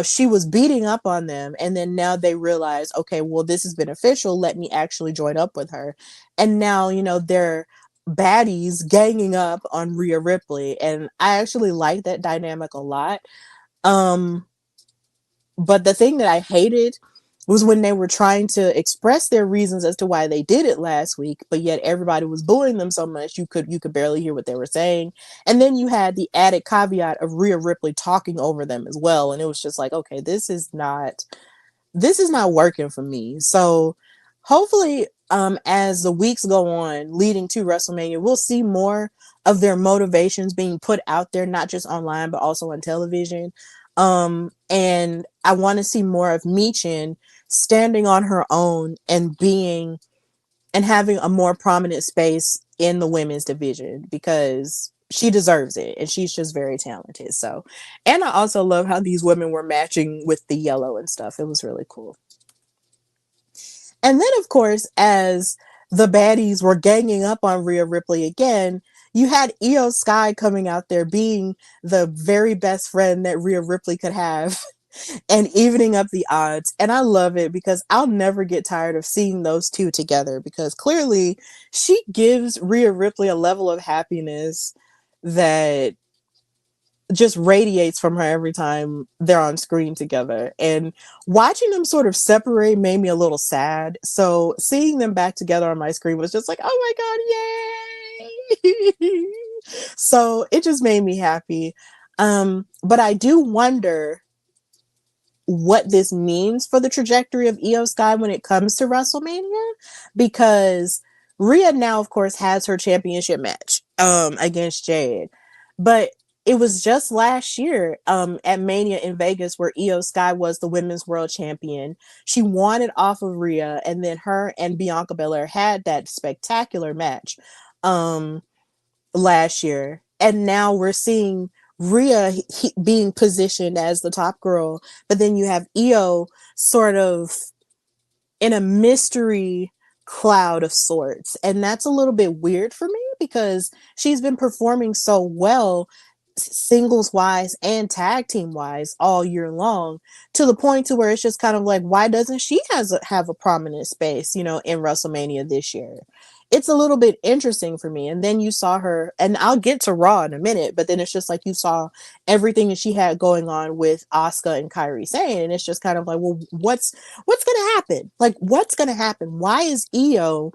she was beating up on them. And then now they realize, okay, well, this is beneficial. Let me actually join up with her. And now, they're baddies ganging up on Rhea Ripley. And I actually like that dynamic a lot. Um, but the thing that I hated was when they were trying to express their reasons as to why they did it last week, but yet everybody was bullying them so much you could barely hear what they were saying. And then you had the added caveat of Rhea Ripley talking over them as well, and it was just like, okay, this is not working for me. So hopefully, as the weeks go on leading to WrestleMania, we'll see more of their motivations being put out there, not just online but also on television. And I want to see more of Michin standing on her own and being and having a more prominent space in the women's division, because she deserves it and she's just very talented. So, and I also love how these women were matching with the yellow and stuff. It was really cool. And then, of course, as the baddies were ganging up on Rhea Ripley again, you had Io Sky coming out there being the very best friend that Rhea Ripley could have and evening up the odds. And I love it because I'll never get tired of seeing those two together, because clearly she gives Rhea Ripley a level of happiness that just radiates from her every time they're on screen together. And watching them sort of separate made me a little sad. So seeing them back together on my screen was just like, oh my God, yay! So it just made me happy. But I do wonder what this means for the trajectory of Io Sky when it comes to WrestleMania, because Rhea now, of course, has her championship match against Jade, but it was just last year at Mania in Vegas where Io Sky was the women's world champion. She won it off of Rhea, and then her and Bianca Belair had that spectacular match last year. And now we're seeing Rhea being positioned as the top girl, but then you have Io sort of in a mystery cloud of sorts. And that's a little bit weird for me because she's been performing so well singles wise and tag team wise all year long, to the point to where it's just kind of like, why doesn't she have a prominent space, in WrestleMania this year? It's a little bit interesting for me. And then you saw her, and I'll get to Raw in a minute, but then it's just like you saw everything that she had going on with Asuka and Kairi Sane, and it's just kind of like, well, what's gonna happen? Like, what's gonna happen? Why is Io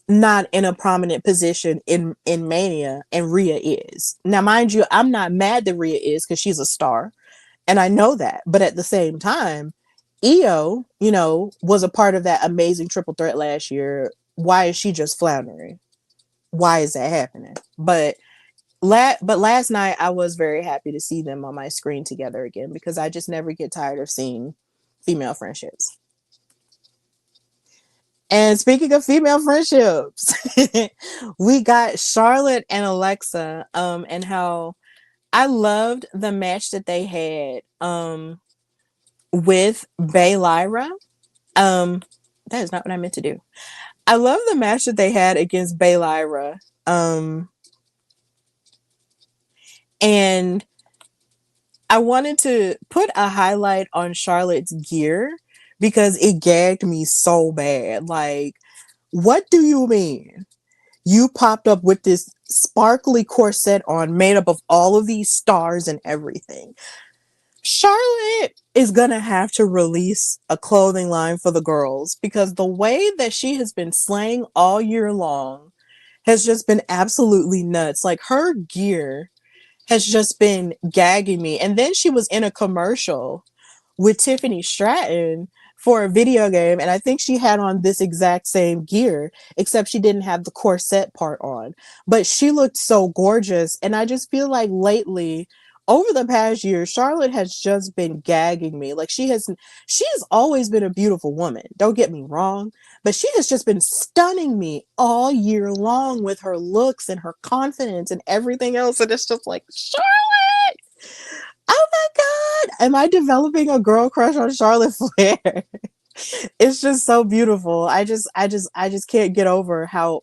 not in a prominent position in Mania and Rhea is? Now, mind you, I'm not mad that Rhea is, because she's a star, and I know that. But at the same time, Io, was a part of that amazing triple threat last year. Why is she just floundering? Why is that happening? But last night I was very happy to see them on my screen together again, because I just never get tired of seeing female friendships. And speaking of female friendships, we got Charlotte and Alexa, and how I loved the match that they had with Bay Lyra. Um, that is not what I meant to do. I love the match that they had against Bay Lyra. And I wanted to put a highlight on Charlotte's gear, because it gagged me so bad. Like, what do you mean? You popped up with this sparkly corset on, made up of all of these stars and everything. Charlotte is going to have to release a clothing line for the girls, because the way that she has been slaying all year long has just been absolutely nuts. Like, her gear has just been gagging me. And then she was in a commercial with Tiffany Stratton for a video game, and I think she had on this exact same gear, except she didn't have the corset part on. But she looked so gorgeous, and I just feel like lately, over the past year, Charlotte has just been gagging me. Like, she has always been a beautiful woman, don't get me wrong, but she has just been stunning me all year long with her looks and her confidence and everything else. And it's just like, Charlotte, oh my God, am I developing a girl crush on Charlotte Flair? It's just so beautiful. I just can't get over how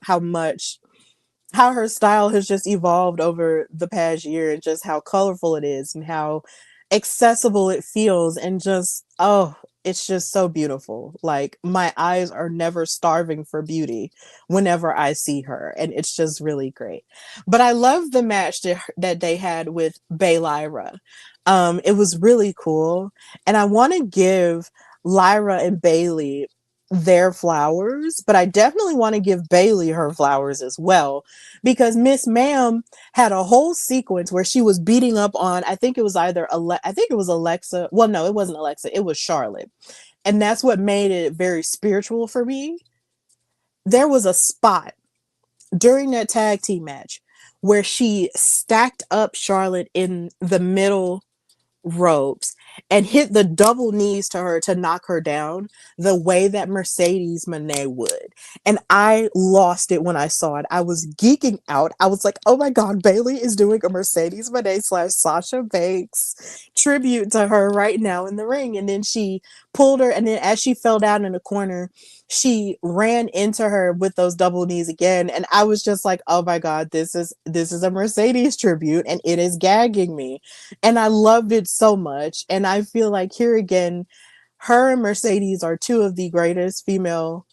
her style has just evolved over the past year, and just how colorful it is and how accessible it feels, and just, oh, it's just so beautiful. Like, my eyes are never starving for beauty whenever I see her, and it's just really great. But I love the match that they had with Bay Lyra. It was really cool, and I want to give Lyra and Bailey their flowers, but I definitely want to give Bailey her flowers as well, because Miss Ma'am had a whole sequence where she was beating up on, I think it was I think it was Alexa. Well, no, it wasn't Alexa, it was Charlotte. And that's what made it very spiritual for me. There was a spot during that tag team match where she stacked up Charlotte in the middle ropes and hit the double knees to her to knock her down, the way that Mercedes Moné would. And I lost it when I saw it. I was geeking out. I was like, oh my God, Bailey is doing a Mercedes Moné / Sasha Banks tribute to her right now in the ring. And then she pulled her, and then as she fell down in the corner, she ran into her with those double knees again. And I was just like, oh my God, this is a Mercedes tribute, and it is gagging me. And I loved it so much. And I feel like, here again, her and Mercedes are two of the greatest female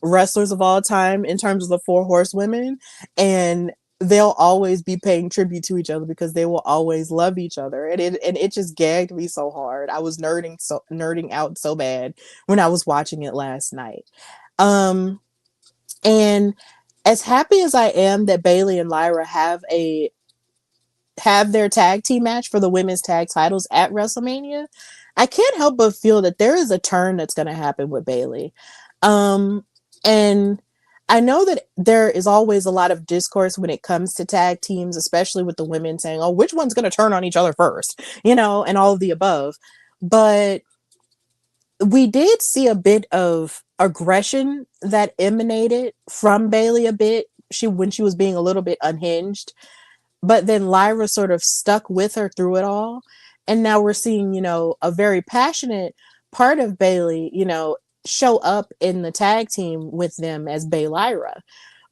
wrestlers of all time in terms of the four horsewomen. And they'll always be paying tribute to each other, because they will always love each other. And it just gagged me so hard. I was nerding out so bad when I was watching it last night. And as happy as I am that Bailey and Lyra have their tag team match for the women's tag titles at WrestleMania, I can't help but feel that there is a turn that's going to happen with Bailey. And I know that there is always a lot of discourse when it comes to tag teams, especially with the women saying, oh, which one's going to turn on each other first, and all of the above. But we did see a bit of aggression that emanated from Bailey a bit. When she was being a little bit unhinged, but then Lyra sort of stuck with her through it all. And now we're seeing, a very passionate part of Bailey, show up in the tag team with them as Bay Lyra.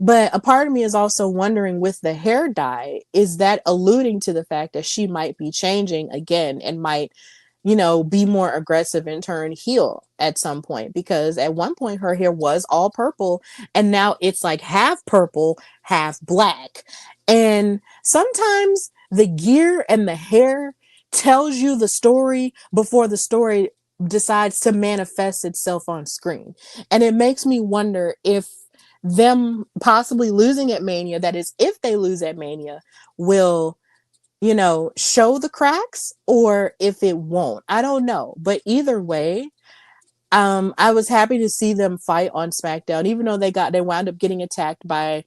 But a part of me is also wondering, with the hair dye, is that alluding to the fact that she might be changing again and might, be more aggressive and turn heel at some point? Because at one point her hair was all purple and now it's like half purple, half black. And sometimes the gear and the hair tells you the story before the story decides to manifest itself on screen. And it makes me wonder if them possibly losing at Mania, that is, if they lose at Mania, will, show the cracks, or if it won't. I don't know. But either way, I was happy to see them fight on SmackDown, even though they wound up getting attacked by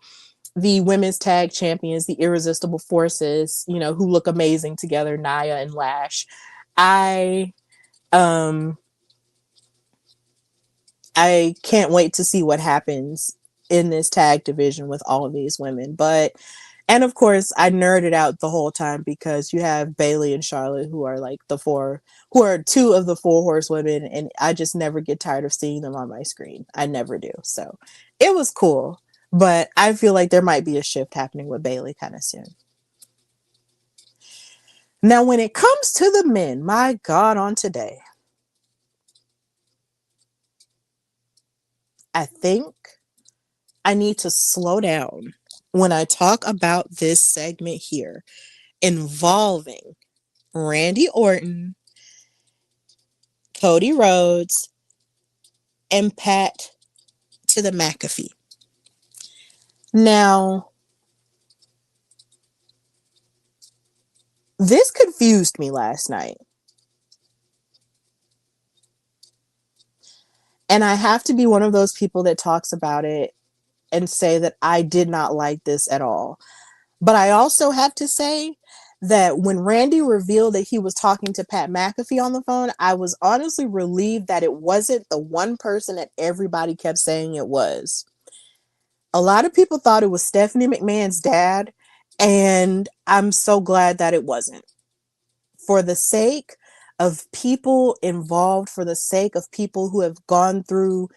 the women's tag champions, the Irresistible Forces, who look amazing together, Nia and Lash. I um I can't wait to see what happens in this tag division with all of these women. And of course, I nerded out the whole time because you have Bayley and Charlotte, who are like who are two of the four horsewomen, and I just never get tired of seeing them on my screen. I never do. So it was cool, but I feel like there might be a shift happening with Bayley kind of soon. Now, when it comes to the men, my God, on today, I think I need to slow down when I talk about this segment here involving Randy Orton, Cody Rhodes, and Pat to the McAfee. Now, this confused me last night. And I have to be one of those people that talks about it and say that I did not like this at all. But I also have to say that when Randy revealed that he was talking to Pat McAfee on the phone, I was honestly relieved that it wasn't the one person that everybody kept saying it was. A lot of people thought it was Stephanie McMahon's dad, and I'm so glad that it wasn't. For the sake of people involved, for the sake of people who have gone through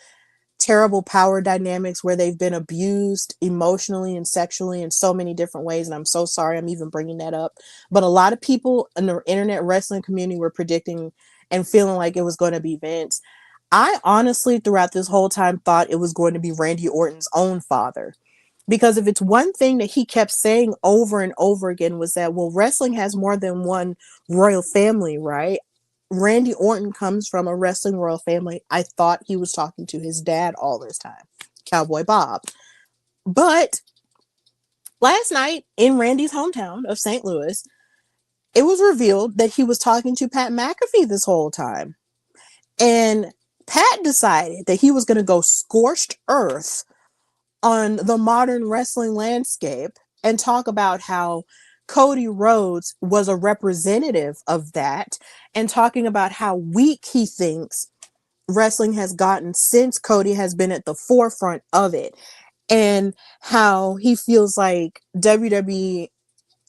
terrible power dynamics where they've been abused emotionally and sexually in so many different ways. And I'm so sorry I'm even bringing that up. But a lot of people in the internet wrestling community were predicting and feeling like it was going to be Vince. I honestly, throughout this whole time, thought it was going to be Randy Orton's own father. Because if it's one thing that he kept saying over and over again was that, well, wrestling has more than one royal family, right? Randy Orton comes from a wrestling royal family. I thought he was talking to his dad all this time, Cowboy Bob. But last night in Randy's hometown of St. Louis, it was revealed that he was talking to Pat McAfee this whole time. And Pat decided that he was going to go scorched earth on the modern wrestling landscape and talk about how Cody Rhodes was a representative of that, and talking about how weak he thinks wrestling has gotten since Cody has been at the forefront of it, and how he feels like WWE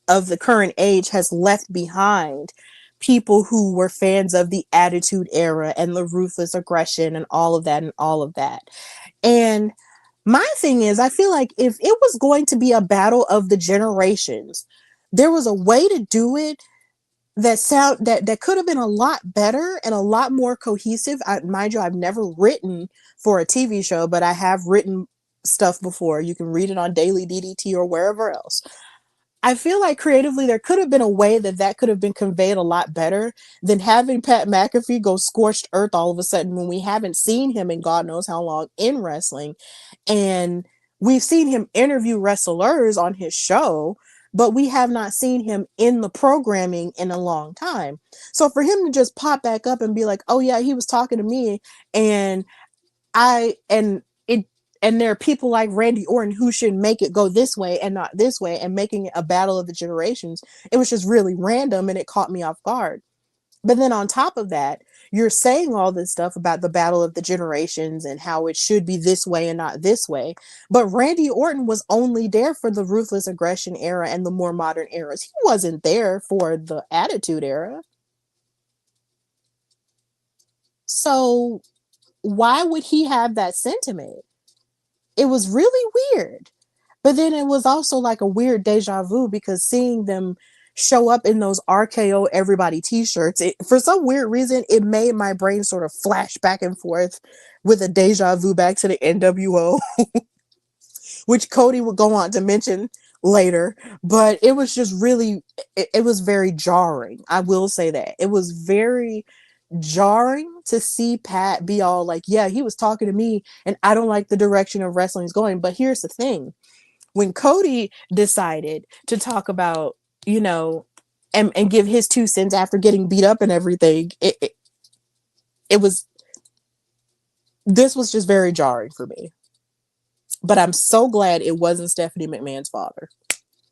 of the current age has left behind people who were fans of the Attitude Era and the ruthless aggression and all of that and all of that. And my thing is, I feel like if it was going to be a battle of the generations, there was a way to do it that could have been a lot better and a lot more cohesive. Mind you, I've never written for a TV show, but I have written stuff before. You can read it on Daily DDT or wherever else. I feel like creatively there could have been a way that could have been conveyed a lot better than having Pat McAfee go scorched earth all of a sudden when we haven't seen him in God knows how long in wrestling. And we've seen him interview wrestlers on his show, but we have not seen him in the programming in a long time. So for him to just pop back up and be like, oh yeah, he was talking to me, and I and it and there are people like Randy Orton who should make it go this way and not this way, and making it a battle of the generations. It was just really random and it caught me off guard. But then on top of that, you're saying all this stuff about the battle of the generations and how it should be this way and not this way. But Randy Orton was only there for the ruthless aggression era and the more modern eras. He wasn't there for the Attitude Era. So why would he have that sentiment? It was really weird. But then it was also like a weird deja vu because seeing them show up in those RKO Everybody t-shirts, for some weird reason, it made my brain sort of flash back and forth with a deja vu back to the NWO, which Cody would go on to mention later. But it was just really, it was very jarring. I will say that. It was very jarring to see Pat be all like, yeah, he was talking to me and I don't like the direction of wrestling's going. But here's the thing, when Cody decided to talk about, you know, and give his 2 cents after getting beat up and everything, it was, this was just very jarring for me. But I'm so glad it wasn't Stephanie McMahon's father.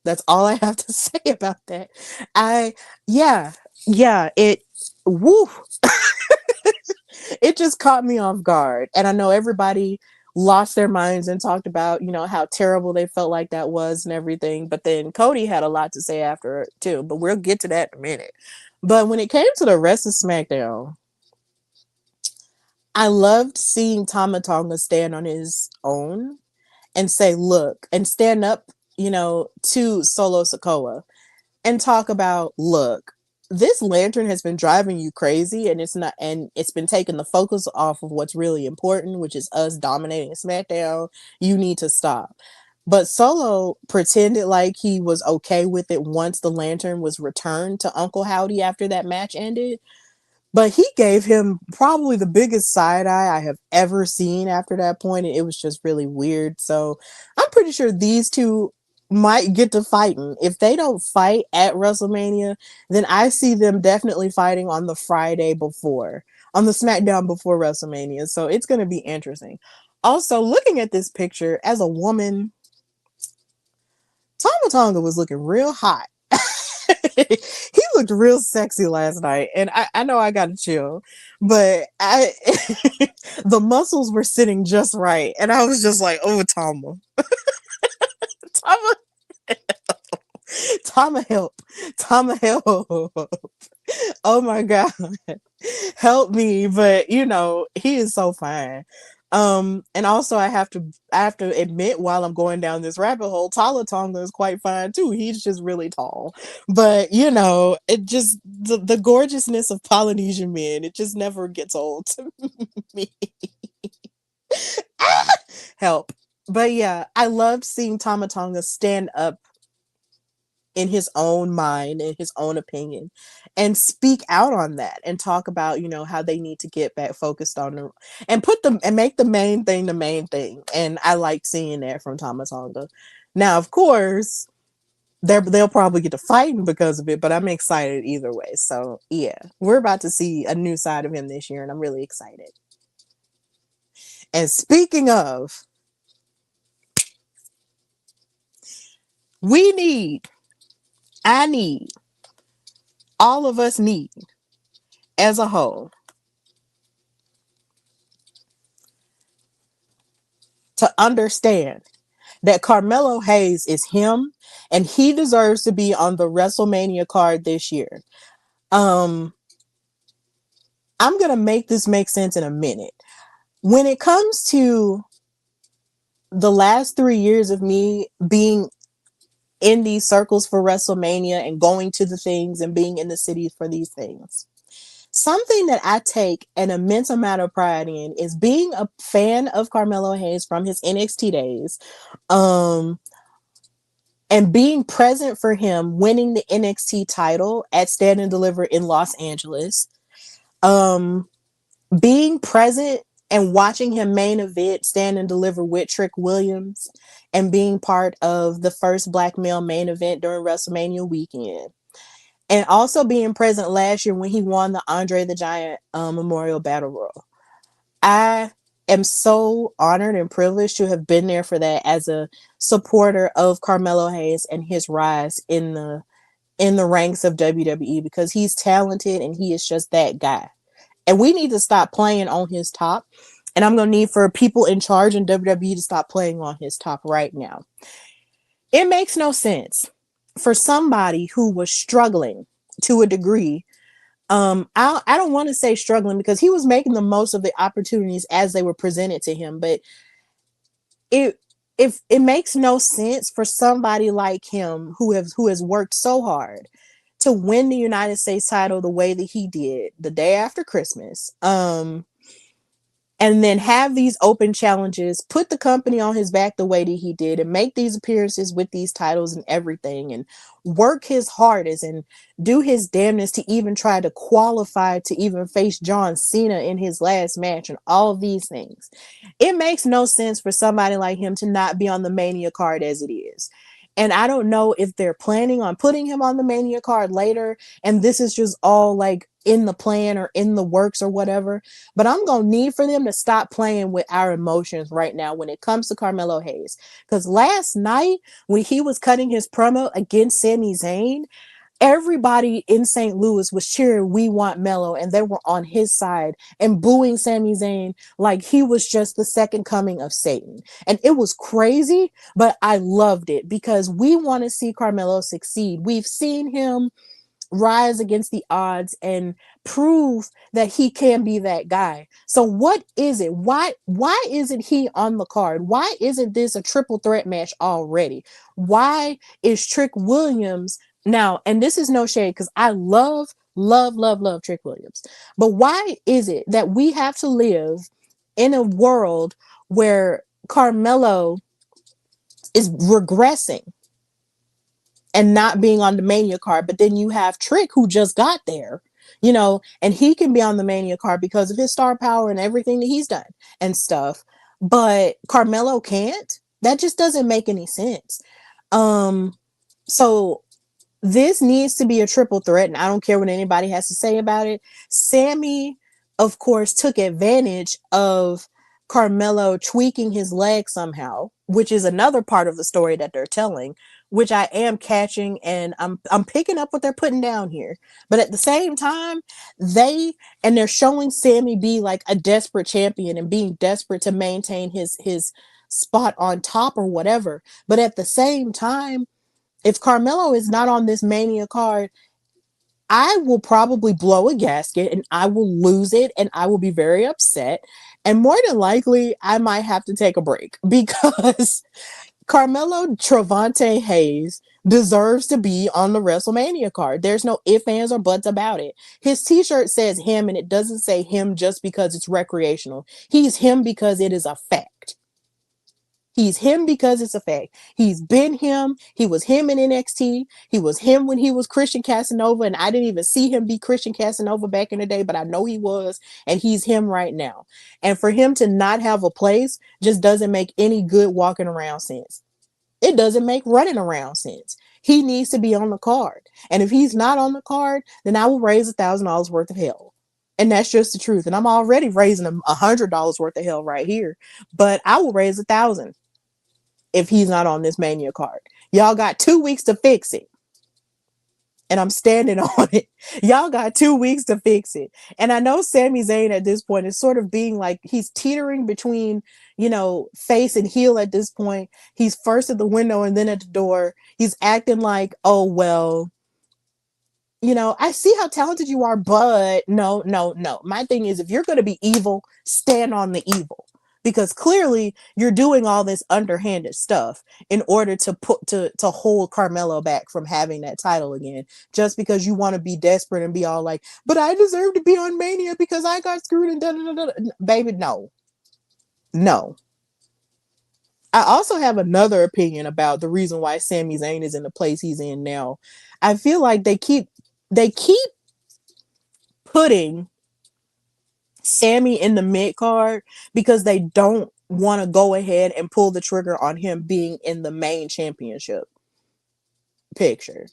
That's all I have to say about that. I, yeah, yeah, it, woo, it just caught me off guard. And I know everybody lost their minds and talked about, you know, how terrible they felt like that was and everything. But then Cody had a lot to say after it too. But we'll get to that in a minute. But when it came to the rest of SmackDown, I loved seeing Tama Tonga stand on his own and say, look, and stand up, you know, to Solo Sikoa and talk about, look, this lantern has been driving you crazy and it's been taking the focus off of what's really important, which is us dominating SmackDown. You need to stop. But Solo pretended like he was okay with it once the lantern was returned to Uncle Howdy after that match ended. But he gave him probably the biggest side eye I have ever seen after that point. And it was just really weird. So I'm pretty sure these two might get to fighting. If they don't fight at WrestleMania, then I see them definitely fighting on the Friday before, on the SmackDown before WrestleMania. So it's going to be interesting. Also, looking at this picture as a woman, Tama Tonga was looking real hot. He looked real sexy last night, and I know I gotta chill, but I the muscles were sitting just right, and I was just like, oh, Tama, Tama, Tama, help, Tama, help. Oh my god, help me. But you know, he is so fine. And also I have to admit, while I'm going down this rabbit hole, Tala Tonga is quite fine too. He's just really tall. But you know, it just the gorgeousness of Polynesian men, it just never gets old to me. Help. But yeah, I loved seeing Tama Tonga stand up in his own mind, in his own opinion, and speak out on that and talk about, you know, how they need to get back focused on the and put them and make the main thing the main thing. And I liked seeing that from Tama Tonga. Now, of course, they'll probably get to fighting because of it, but I'm excited either way. So yeah, we're about to see a new side of him this year, and I'm really excited. And speaking of, we need, I need, all of us need as a whole to understand that Carmelo Hayes is him and he deserves to be on the WrestleMania card this year. Um, I'm going to make this make sense in a minute. When it comes to the last 3 years of me being in these circles for WrestleMania and going to the things and being in the city for these things, something that I take an immense amount of pride in is being a fan of Carmelo Hayes from his NXT days. Um, and being present for him winning the NXT title at Stand and Deliver in Los Angeles, um, being present and watching him main event Stand and Deliver with Trick Williams, and being part of the first black male main event during WrestleMania weekend, and also being present last year when he won the Andre the Giant Memorial Battle Royal. I am so honored and privileged to have been there for that as a supporter of Carmelo Hayes and his rise in the ranks of WWE, because he's talented and he is just that guy. And we need to stop playing on his top. And I'm going to need for people in charge in WWE to stop playing on his top right now. It makes no sense for somebody who was struggling to a degree. I don't want to say struggling because he was making the most of the opportunities as they were presented to him, but it if it makes no sense for somebody like him who has worked so hard to win the United States title the way that he did the day after Christmas. And then have these open challenges, put the company on his back the way that he did, and make these appearances with these titles and everything, and work his hardest and do his damnness to even try to qualify to even face John Cena in his last match and all of these things. It makes no sense for somebody like him to not be on the Mania card as it is. And I don't know if they're planning on putting him on the Mania card later, and this is just all like in the plan or in the works or whatever. But I'm going to need for them to stop playing with our emotions right now when it comes to Carmelo Hayes. Because last night, when he was cutting his promo against Sami Zayn, everybody in St. Louis was cheering, "We want Melo," and they were on his side and booing Sami Zayn like he was just the second coming of Satan. And it was crazy, but I loved it because we want to see Carmelo succeed. We've seen him rise against the odds and prove that he can be that guy. So what is it? Why isn't he on the card? Why isn't this a triple threat match already? Why is Trick Williams now? And this is no shade because I love Trick Williams. But why is it that we have to live in a world where Carmelo is regressing and not being on the Mania card, but then you have Trick who just got there, and he can be on the Mania card because of his star power and everything that he's done and stuff. But Carmelo can't. That just doesn't make any sense. So this needs to be a triple threat, and I don't care what anybody has to say about it. Sammy, of course, took advantage of Carmelo tweaking his leg somehow, which is another part of the story that they're telling, which I am catching, and I'm picking up what they're putting down here. But at the same time, they're showing Sammy be like a desperate champion and being desperate to maintain his spot on top or whatever. But at the same time, if Carmelo is not on this Mania card, I will probably blow a gasket and I will lose it and I will be very upset. And more than likely, I might have to take a break because Carmelo Travante Hayes deserves to be on the WrestleMania card. There's no ifs, ands, or buts about it. His t-shirt says him and it doesn't say him just because it's recreational. He's him because it is a fact. He's him because it's a fact. He's been him. He was him in NXT. He was him when he was Christian Casanova, and I didn't even see him be Christian Casanova back in the day, but I know he was, and he's him right now. And for him to not have a place just doesn't make any good walking around sense. It doesn't make running around sense. He needs to be on the card. And if he's not on the card, then I will raise $1,000 worth of hell. And that's just the truth. And I'm already raising $100 worth of hell right here. But I will raise 1,000 if he's not on this Mania card. Y'all got 2 weeks to fix it. And I'm standing on it. Y'all got 2 weeks to fix it. And I know Sami Zayn at this point is sort of being like, he's teetering between, face and heel at this point. He's first at the window and then at the door. He's acting like, oh, well, I see how talented you are, but no. My thing is, if you're going to be evil, stand on the evil. Because clearly you're doing all this underhanded stuff in order to hold Carmelo back from having that title again, just because you want to be desperate and be all like, but I deserve to be on Mania because I got screwed and da da da. Baby, no. I also have another opinion about the reason why Sami Zayn is in the place he's in now. I feel like they keep putting Sammy in the mid card because they don't want to go ahead and pull the trigger on him being in the main championship picture.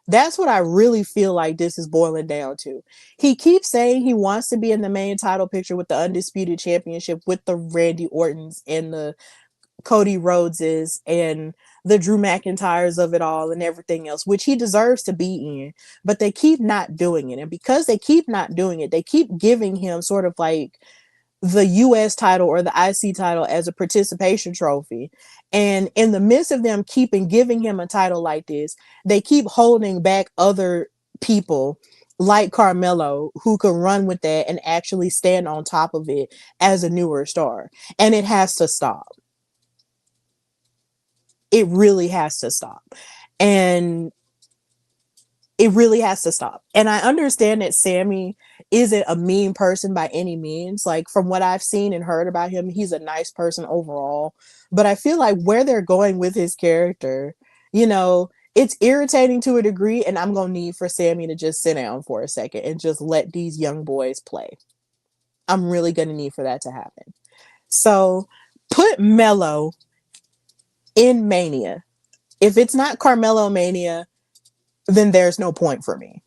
That's what I really feel like this is boiling down to. He keeps saying he wants to be in the main title picture with the Undisputed Championship with the Randy Ortons and the Cody Rhodeses and the Drew McIntyres of it all and everything else, which he deserves to be in, but they keep not doing it. And because they keep not doing it, they keep giving him sort of like the US title or the IC title as a participation trophy. And in the midst of them keeping giving him a title like this, they keep holding back other people like Carmelo who could run with that and actually stand on top of it as a newer star. And it has to stop. It really has to stop. And it really has to stop. And I understand that Sammy isn't a mean person by any means. Like from what I've seen and heard about him, he's a nice person overall. But I feel like where they're going with his character, you know, it's irritating to a degree. And I'm going to need for Sammy to just sit down for a second and just let these young boys play. I'm really going to need for that to happen. So put Mello in Mania. If it's not Carmelo Mania, then there's no point for me.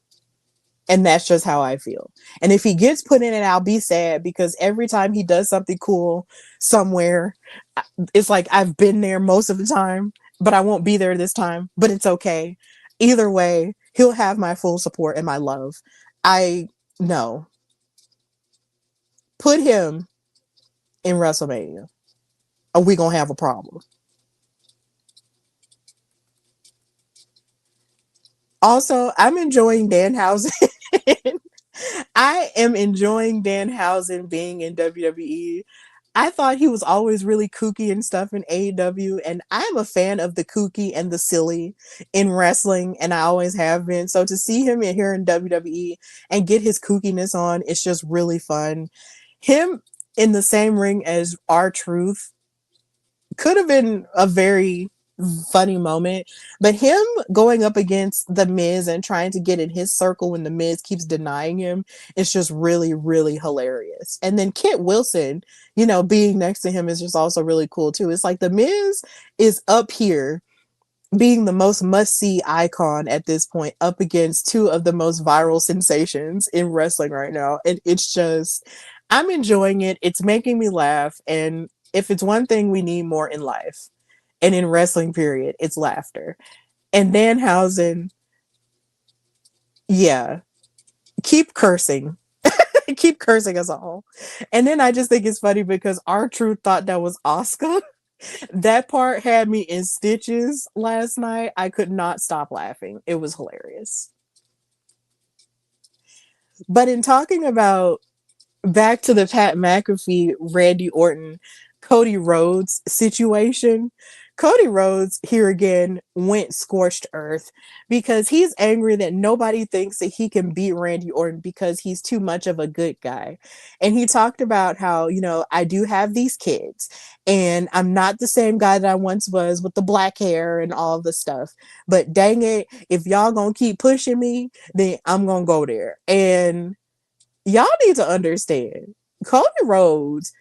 And that's just how I feel. And if he gets put in it, I'll be sad because every time he does something cool somewhere, it's like I've been there most of the time, but I won't be there this time. But it's okay. Either way, he'll have my full support and my love. I know. Put him in WrestleMania, or we gonna have a problem. Also, I'm enjoying Danhausen. I am enjoying Danhausen being in WWE. I thought he was always really kooky and stuff in AEW, and I'm a fan of the kooky and the silly in wrestling, and I always have been. So to see him in here in WWE and get his kookiness on, it's just really fun. Him in the same ring as R-Truth could have been a very funny moment, but him going up against the Miz and trying to get in his circle when the Miz keeps denying him is just really, really hilarious. And then Kit Wilson, being next to him is just also really cool too. It's like the Miz is up here being the most must-see icon at this point, up against two of the most viral sensations in wrestling right now, and it's just, I'm enjoying it. It's making me laugh, and if it's one thing we need more in life and in wrestling period, it's laughter. And Danhausen, yeah, keep cursing. Keep cursing us all. And then I just think it's funny because R-Truth thought that was Oscar. That part had me in stitches last night. I could not stop laughing. It was hilarious. But in talking about back to the Pat McAfee, Randy Orton, Cody Rhodes situation. Cody Rhodes here again went scorched earth because he's angry that nobody thinks that he can beat Randy Orton because he's too much of a good guy. And he talked about how, I do have these kids and I'm not the same guy that I once was with the black hair and all the stuff. But dang it, if y'all gonna keep pushing me, then I'm gonna go there. And y'all need to understand Cody Rhodes.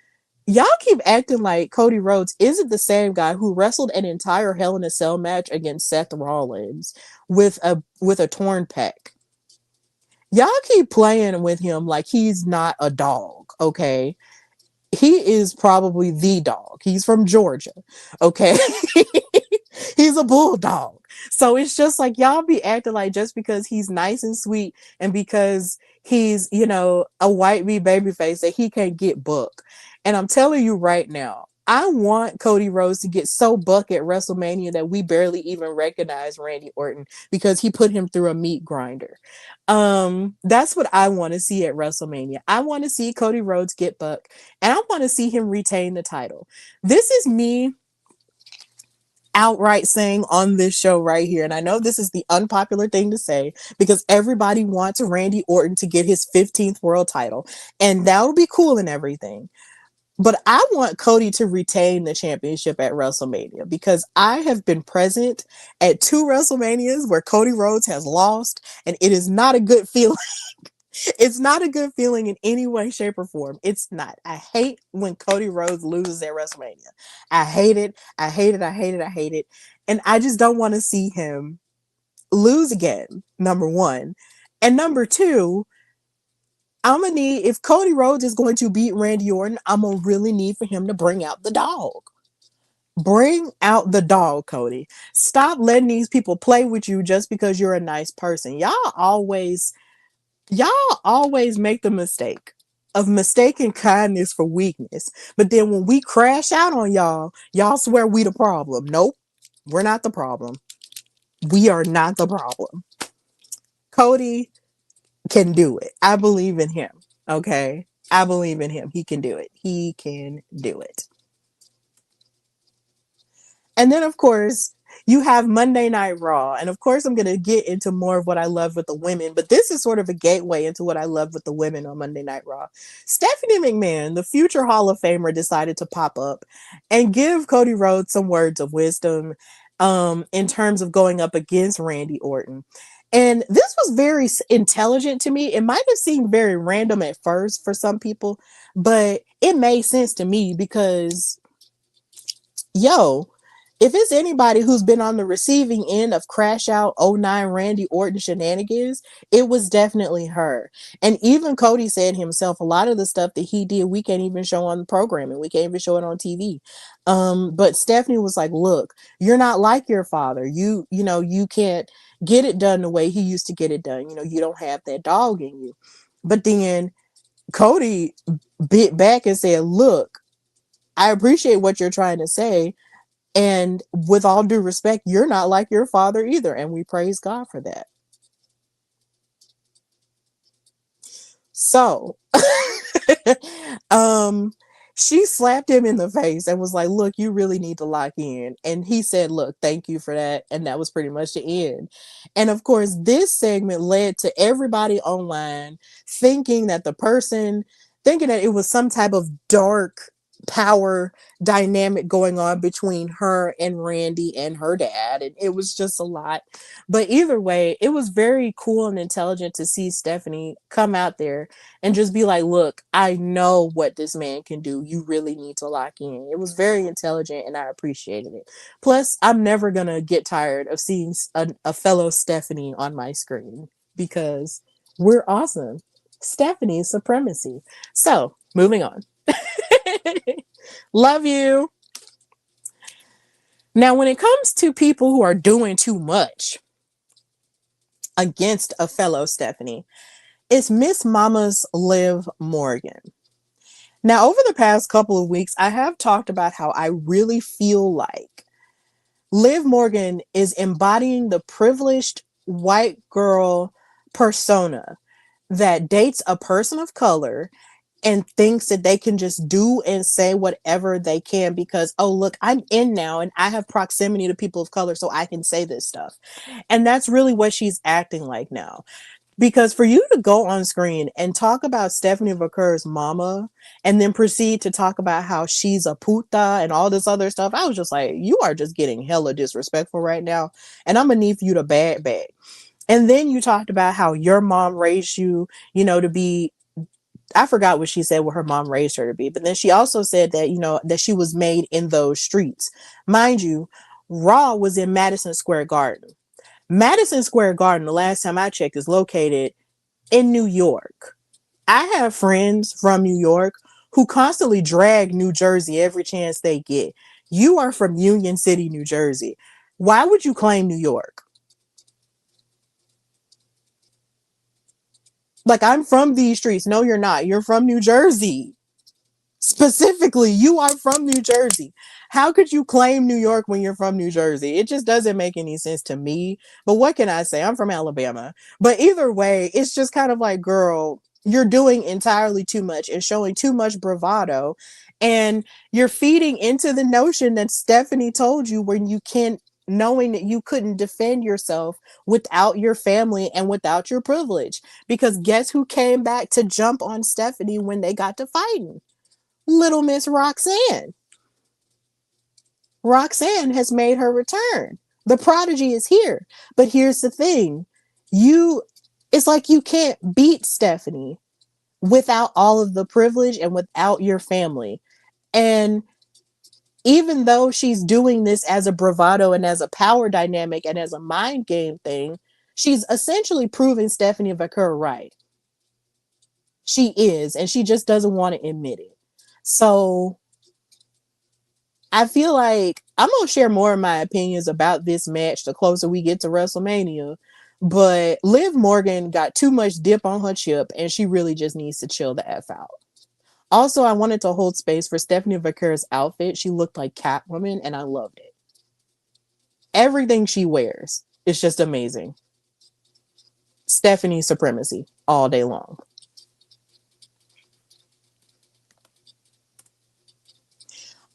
Y'all keep acting like Cody Rhodes isn't the same guy who wrestled an entire Hell in a Cell match against Seth Rollins with a torn pec. Y'all keep playing with him like he's not a dog, okay? He is probably the dog. He's from Georgia, okay? He's a bulldog. So it's just like y'all be acting like just because he's nice and sweet and because he's, a white meat baby face that he can't get booked. And I'm telling you right now, I want Cody Rhodes to get so buck at WrestleMania that we barely even recognize Randy Orton because he put him through a meat grinder. That's what I want to see at WrestleMania. I want to see Cody Rhodes get buck and I want to see him retain the title. This is me outright saying on this show right here, and I know this is the unpopular thing to say because everybody wants Randy Orton to get his 15th world title, and that would be cool and everything. But I want Cody to retain the championship at WrestleMania because I have been present at 2 WrestleManias where Cody Rhodes has lost, and it is not a good feeling. It's not a good feeling in any way, shape, or form. It's not. I hate when Cody Rhodes loses at WrestleMania. I hate it. I hate it. I hate it. I hate it. And I just don't want to see him lose again, number one. And number two, I'm going to need, if Cody Rhodes is going to beat Randy Orton, I'm going to really need for him to bring out the dog. Bring out the dog, Cody. Stop letting these people play with you just because you're a nice person. Y'all always make the mistake of mistaking kindness for weakness. But then when we crash out on y'all swear we the problem. Nope, we're not the problem. We are not the problem. Cody can do it. I believe in him. Okay. I believe in him. He can do it. He can do it. And then, of course, you have Monday Night Raw. And of course, I'm going to get into more of what I love with the women, but this is sort of a gateway into what I love with the women on Monday Night Raw. Stephanie McMahon, the future Hall of Famer, decided to pop up and give Cody Rhodes some words of wisdom in terms of going up against Randy Orton. And this was very intelligent to me. It might have seemed very random at first for some people, but it made sense to me because yo, if it's anybody who's been on the receiving end of Crash Out '09 Randy Orton shenanigans, it was definitely her. And even Cody said himself, a lot of the stuff that he did, we can't even show on the programming. We can't even show it on TV. But Stephanie was like, look, you're not like your father. You know, you can't get it done the way he used to get it done. You know, you don't have that dog in you. But then Cody bit back and said, look, I appreciate what you're trying to say, and with all due respect, you're not like your father either. And we praise God for that. So, um, she slapped him in the face and was like, look, you really need to lock in. And he said, look, thank you for that. And that was pretty much the end. And of course, this segment led to everybody online thinking that thinking that it was some type of dark power dynamic going on between her and Randy and her dad. And it was just a lot. But either way, it was very cool and intelligent to see Stephanie come out there and just be like, look, I know what this man can do. You really need to lock in. It was very intelligent and I appreciated it. Plus, I'm never going to get tired of seeing a fellow Stephanie on my screen because we're awesome. Stephanie supremacy. So, moving on. Love you. Now, when it comes to people who are doing too much against a fellow Stephanie, it's Miss Mama's Liv Morgan. Now, over the past couple of weeks, I have talked about how I really feel like Liv Morgan is embodying the privileged white girl persona that dates a person of color and thinks that they can just do and say whatever they can because, oh, look, I'm in now and I have proximity to people of color, so I can say this stuff. And that's really what she's acting like now. Because for you to go on screen and talk about Stephanie Vaquer's mama and then proceed to talk about how she's a puta and all this other stuff, I was just like, you are just getting hella disrespectful right now. And I'm going to need for you to bag. And then you talked about how your mom raised you, you know, to be, I forgot what she said, what her mom raised her to be. But then she also said that, you know, that she was made in those streets. Mind you, Raw was in Madison Square Garden. Madison Square Garden, the last time I checked, is located in New York. I have friends from New York who constantly drag New Jersey every chance they get. You are from Union City, New Jersey. Why would you claim New York? Like, I'm from these streets. No, you're not. You're from New Jersey. Specifically, you are from New Jersey. How could you claim New York when you're from New Jersey? It just doesn't make any sense to me. But what can I say? I'm from Alabama. But either way, it's just kind of like, girl, you're doing entirely too much and showing too much bravado. And you're feeding into the notion that Stephanie told you when you can't, knowing that you couldn't defend yourself without your family and without your privilege. Because guess who came back to jump on Stephanie when they got to fighting? Little Miss Roxanne. Roxanne has made her return. The prodigy is here. But here's the thing. You it's like you can't beat Stephanie without all of the privilege and without your family. And even though she's doing this as a bravado and as a power dynamic and as a mind game thing, she's essentially proving Stephanie Vaquer right. She is, and she just doesn't want to admit it. So I feel like I'm gonna share more of my opinions about this match the closer we get to WrestleMania. But Liv Morgan got too much dip on her chip, and she really just needs to chill the F out. Also, I wanted to hold space for Stephanie Vaquer's outfit. She looked like Catwoman, and I loved it. Everything she wears is just amazing. Stephanie supremacy all day long.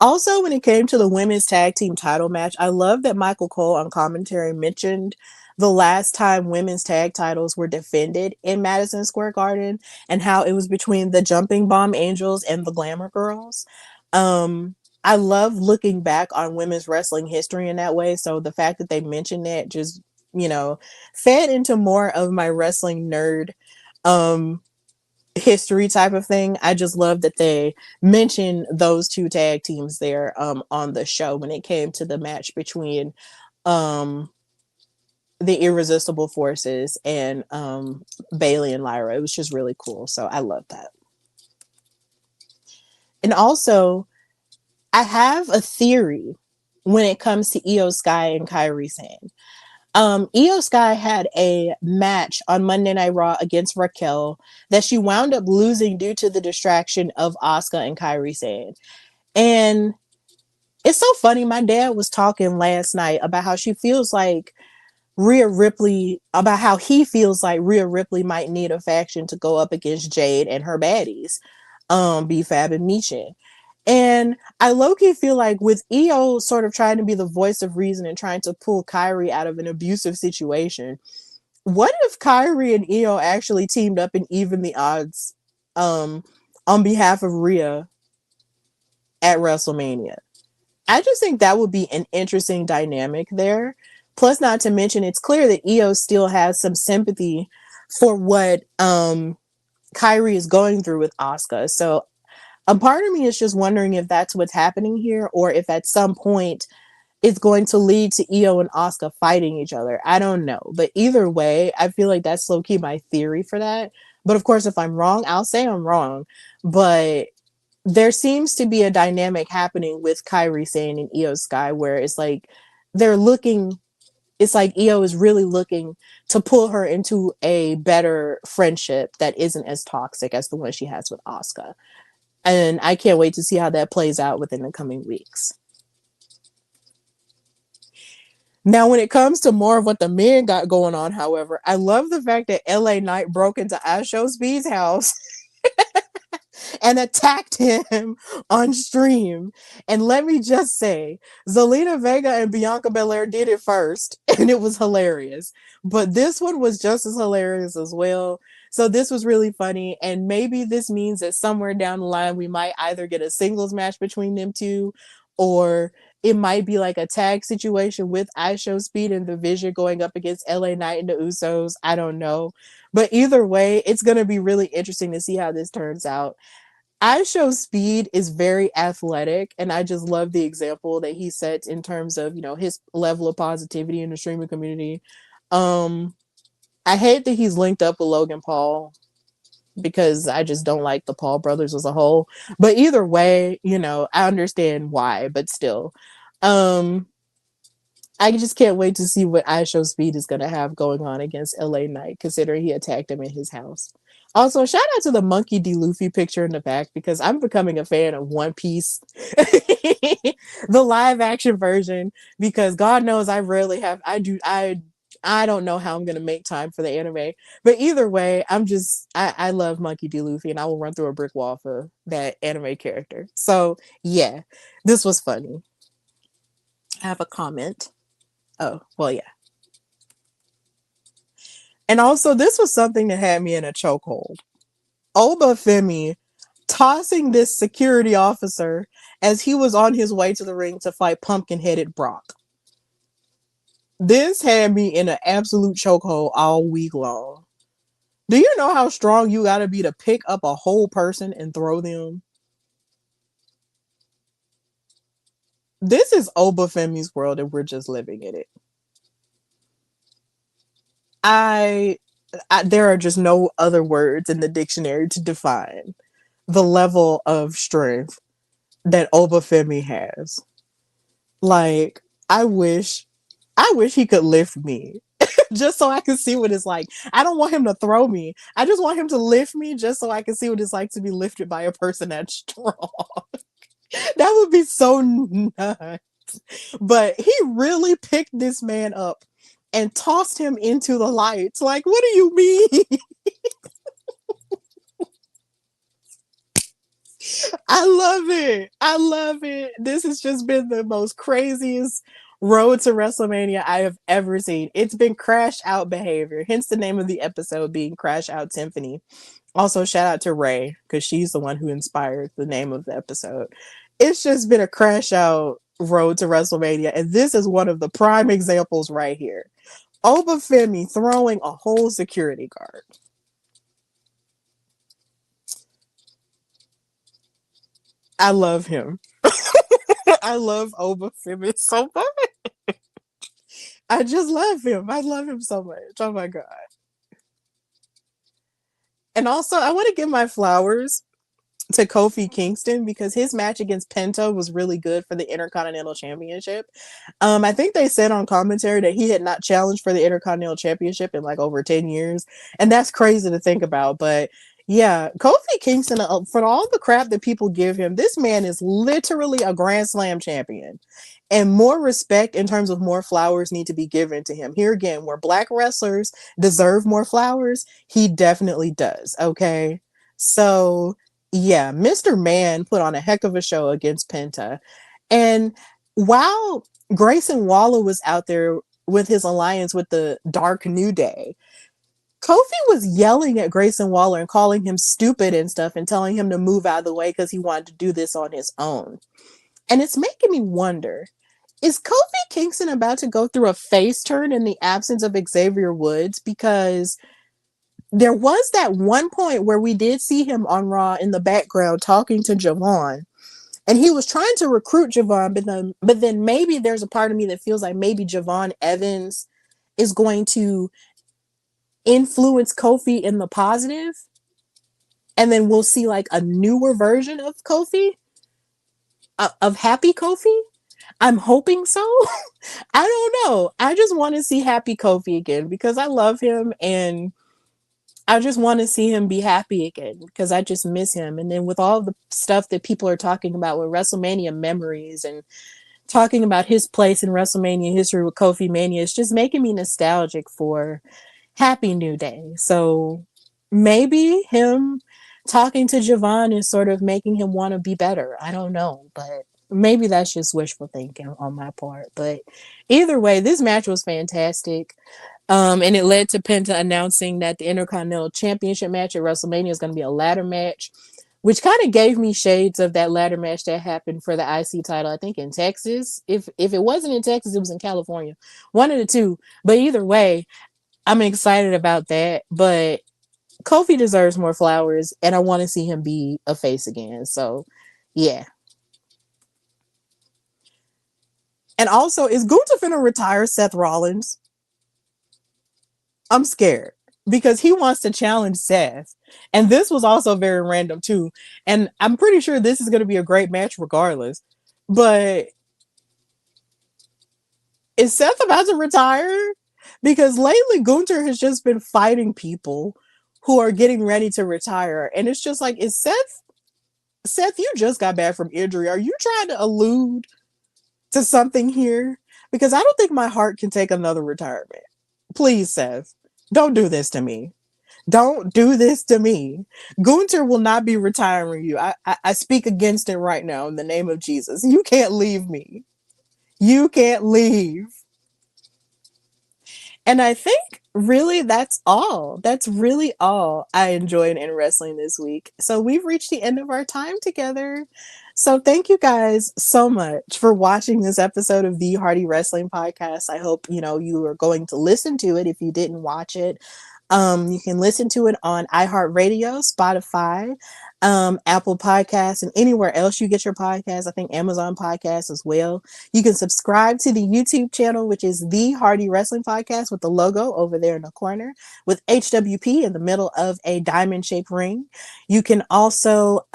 Also, when it came to the women's tag team title match, I love that Michael Cole on commentary mentioned the last time women's tag titles were defended in Madison Square Garden and how it was between the Jumping Bomb Angels and the Glamour Girls. I love looking back on women's wrestling history in that way. So the fact that they mentioned that just, fed into more of my wrestling nerd um history type of thing. I just love that they mentioned those two tag teams there on the show when it came to the match between um the Irresistible Forces and Bailey and Lyra. It was just really cool. So I love that. And also, I have a theory when it comes to Io Sky and Kairi Sane. Io Sky had a match on Monday Night Raw against Raquel that she wound up losing due to the distraction of Asuka and Kairi Sane. And it's so funny. My dad was talking last night about how she feels like Rhea Ripley, about how he feels like Rhea Ripley might need a faction to go up against Jade and her baddies, B-Fab and Michin. And I low-key feel like with Io sort of trying to be the voice of reason and trying to pull Kairi out of an abusive situation, what if Kairi and Io actually teamed up and evened the odds on behalf of Rhea at WrestleMania? I just think that would be an interesting dynamic there. Plus, not to mention, it's clear that Io still has some sympathy for what Kairi is going through with Asuka. So a part of me is just wondering if that's what's happening here, or if at some point it's going to lead to Io and Asuka fighting each other. I don't know. But either way, I feel like that's low-key my theory for that. But of course, if I'm wrong, I'll say I'm wrong. But there seems to be a dynamic happening with Kairi Sane and Io Sky where it's like they're looking, it's like Io is really looking to pull her into a better friendship that isn't as toxic as the one she has with Asuka. And I can't wait to see how that plays out within the coming weeks. Now, when it comes to more of what the men got going on, however, I love the fact that LA Knight broke into iShow Speed's house and attacked him on stream. And let me just say, Zelina Vega and Bianca Belair did it first, and it was hilarious. But this one was just as hilarious as well. So this was really funny, and maybe this means that somewhere down the line we might either get a singles match between them two, or it might be like a tag situation with iShow Speed and the Vision going up against LA Knight and the Usos. I don't know. But either way, it's going to be really interesting to see how this turns out. iShow Speed is very athletic, and I just love the example that he sets in terms of, his level of positivity in the streaming community. I hate that he's linked up with Logan Paul because I just don't like the Paul brothers as a whole. But either way, I understand why, but still. I just can't wait to see what iShow Speed is going to have going on against LA Knight, considering he attacked him in his house. Also, shout out to the Monkey D. Luffy picture in the back because I'm becoming a fan of One Piece, the live action version, because God knows I rarely have. I don't know how I'm gonna make time for the anime, but either way, I love Monkey D. Luffy, and I will run through a brick wall for that anime character. So yeah, this was funny. I have a comment. Oh, well, yeah. And also, this was something that had me in a chokehold. Oba Femi tossing this security officer as he was on his way to the ring to fight pumpkin-headed Brock. This had me in an absolute chokehold all week long. Do you know how strong you gotta be to pick up a whole person and throw them? This is Oba Femi's world, and we're just living in it. I there are just no other words in the dictionary to define the level of strength that Obafemi has. Like, I wish he could lift me just so I can see what it's like. I don't want him to throw me. I just want him to lift me just so I can see what it's like to be lifted by a person that's strong. That would be so nuts. But he really picked this man up and tossed him into the lights. Like, what do you mean? I love it. I love it. This has just been the most craziest road to WrestleMania I have ever seen. It's been crash out behavior, hence the name of the episode being Crash Out Symphony. Also, shout out to Ray because she's the one who inspired the name of the episode. It's just been a crash out road to WrestleMania, and this is one of the prime examples right here. Obafemi throwing a whole security guard. I love him. I love Obafemi so much. I just love him. I love him so much. Oh my god. And also, I want to give my flowers to Kofi Kingston because his match against Penta was really good for the Intercontinental Championship. I think they said on commentary that he had not challenged for the Intercontinental Championship in like over 10 years. And that's crazy to think about. But yeah, Kofi Kingston, for all the crap that people give him, this man is literally a Grand Slam champion. And more respect in terms of more flowers need to be given to him. Here again, where black wrestlers deserve more flowers, he definitely does. Okay. So yeah, Mr. Man put on a heck of a show against Penta. And while Grayson Waller was out there with his alliance with the Dark New Day, Kofi was yelling at Grayson Waller and calling him stupid and stuff and telling him to move out of the way because he wanted to do this on his own. And it's making me wonder, is Kofi Kingston about to go through a face turn in the absence of Xavier Woods? Because there was that one point where we did see him on Raw in the background talking to Javon, and he was trying to recruit Javon, but then maybe there's a part of me that feels like maybe Javon Evans is going to influence Kofi in the positive, and then we'll see like a newer version of Kofi, of Happy Kofi. I'm hoping so. I don't know. I just want to see Happy Kofi again because I love him and I just want to see him be happy again because I just miss him. And then with all the stuff that people are talking about with WrestleMania memories and talking about his place in WrestleMania history with Kofi Mania, it's just making me nostalgic for Happy New Day. So maybe him talking to Javon is sort of making him want to be better. I don't know, but maybe that's just wishful thinking on my part. But either way, this match was fantastic. And it led to Penta announcing that the Intercontinental Championship match at WrestleMania is going to be a ladder match, which kind of gave me shades of that ladder match that happened for the IC title, I think in Texas. If it wasn't in Texas, it was in California. One of the two. But either way, I'm excited about that. But Kofi deserves more flowers, and I want to see him be a face again. So, yeah. And also, is Gunther finna retire Seth Rollins? I'm scared because he wants to challenge Seth. And this was also very random too. And I'm pretty sure this is going to be a great match regardless. But is Seth about to retire? Because lately Gunther has just been fighting people who are getting ready to retire. And it's just like, is Seth, you just got back from injury. Are you trying to allude to something here? Because I don't think my heart can take another retirement. Please, Seth. Don't do this to me. Don't do this to me. Gunther will not be retiring you. I speak against it right now in the name of Jesus. You can't leave me. You can't leave. And I think really that's all. That's really all I enjoyed in wrestling this week. So we've reached the end of our time together. So thank you guys so much for watching this episode of the Hardy Wrestling Podcast. I hope, you are going to listen to it if you didn't watch it. You can listen to it on iHeartRadio, Spotify, Apple Podcasts, and anywhere else you get your podcasts. I think Amazon Podcasts as well. You can subscribe to the YouTube channel, which is the Hardy Wrestling Podcast with the logo over there in the corner with HWP in the middle of a diamond-shaped ring. You can also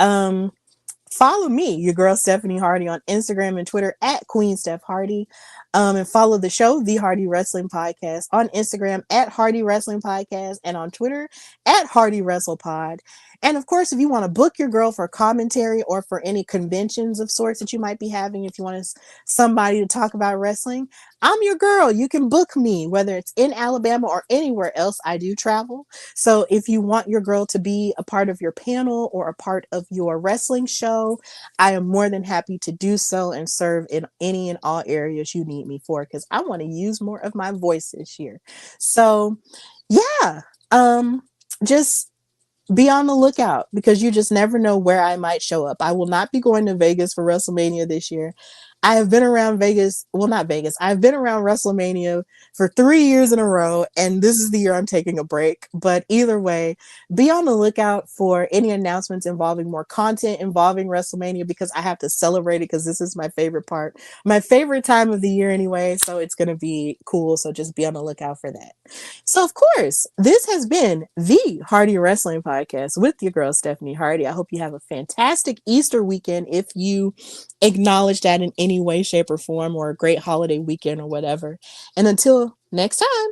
follow me, your girl Stephanie Hardy, on Instagram and Twitter at Queen Steph Hardy. And follow the show, The Hardy Wrestling Podcast, on Instagram at Hardy Wrestling Podcast and on Twitter at Hardy Wrestle Pod. And of course, if you want to book your girl for commentary or for any conventions of sorts that you might be having, if you want somebody to talk about wrestling, I'm your girl. You can book me, whether it's in Alabama or anywhere else. I do travel. So if you want your girl to be a part of your panel or a part of your wrestling show, I am more than happy to do so and serve in any and all areas you need me for, because I want to use more of my voice this year. So yeah, just be on the lookout, because you just never know where I might show up. I will not be going to Vegas for WrestleMania this year. I have been around Vegas, well, not Vegas. I've been around WrestleMania for 3 years in a row, and this is the year I'm taking a break. But either way, be on the lookout for any announcements involving more content involving WrestleMania, because I have to celebrate it, because this is my favorite part, my favorite time of the year anyway. So it's going to be cool. So just be on the lookout for that. So, of course, this has been the Hardy Wrestling Podcast with your girl, Stephanie Hardy. I hope you have a fantastic Easter weekend if you acknowledge that in any way, shape, or form, or a great holiday weekend or whatever. And until next time,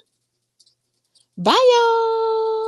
bye, y'all.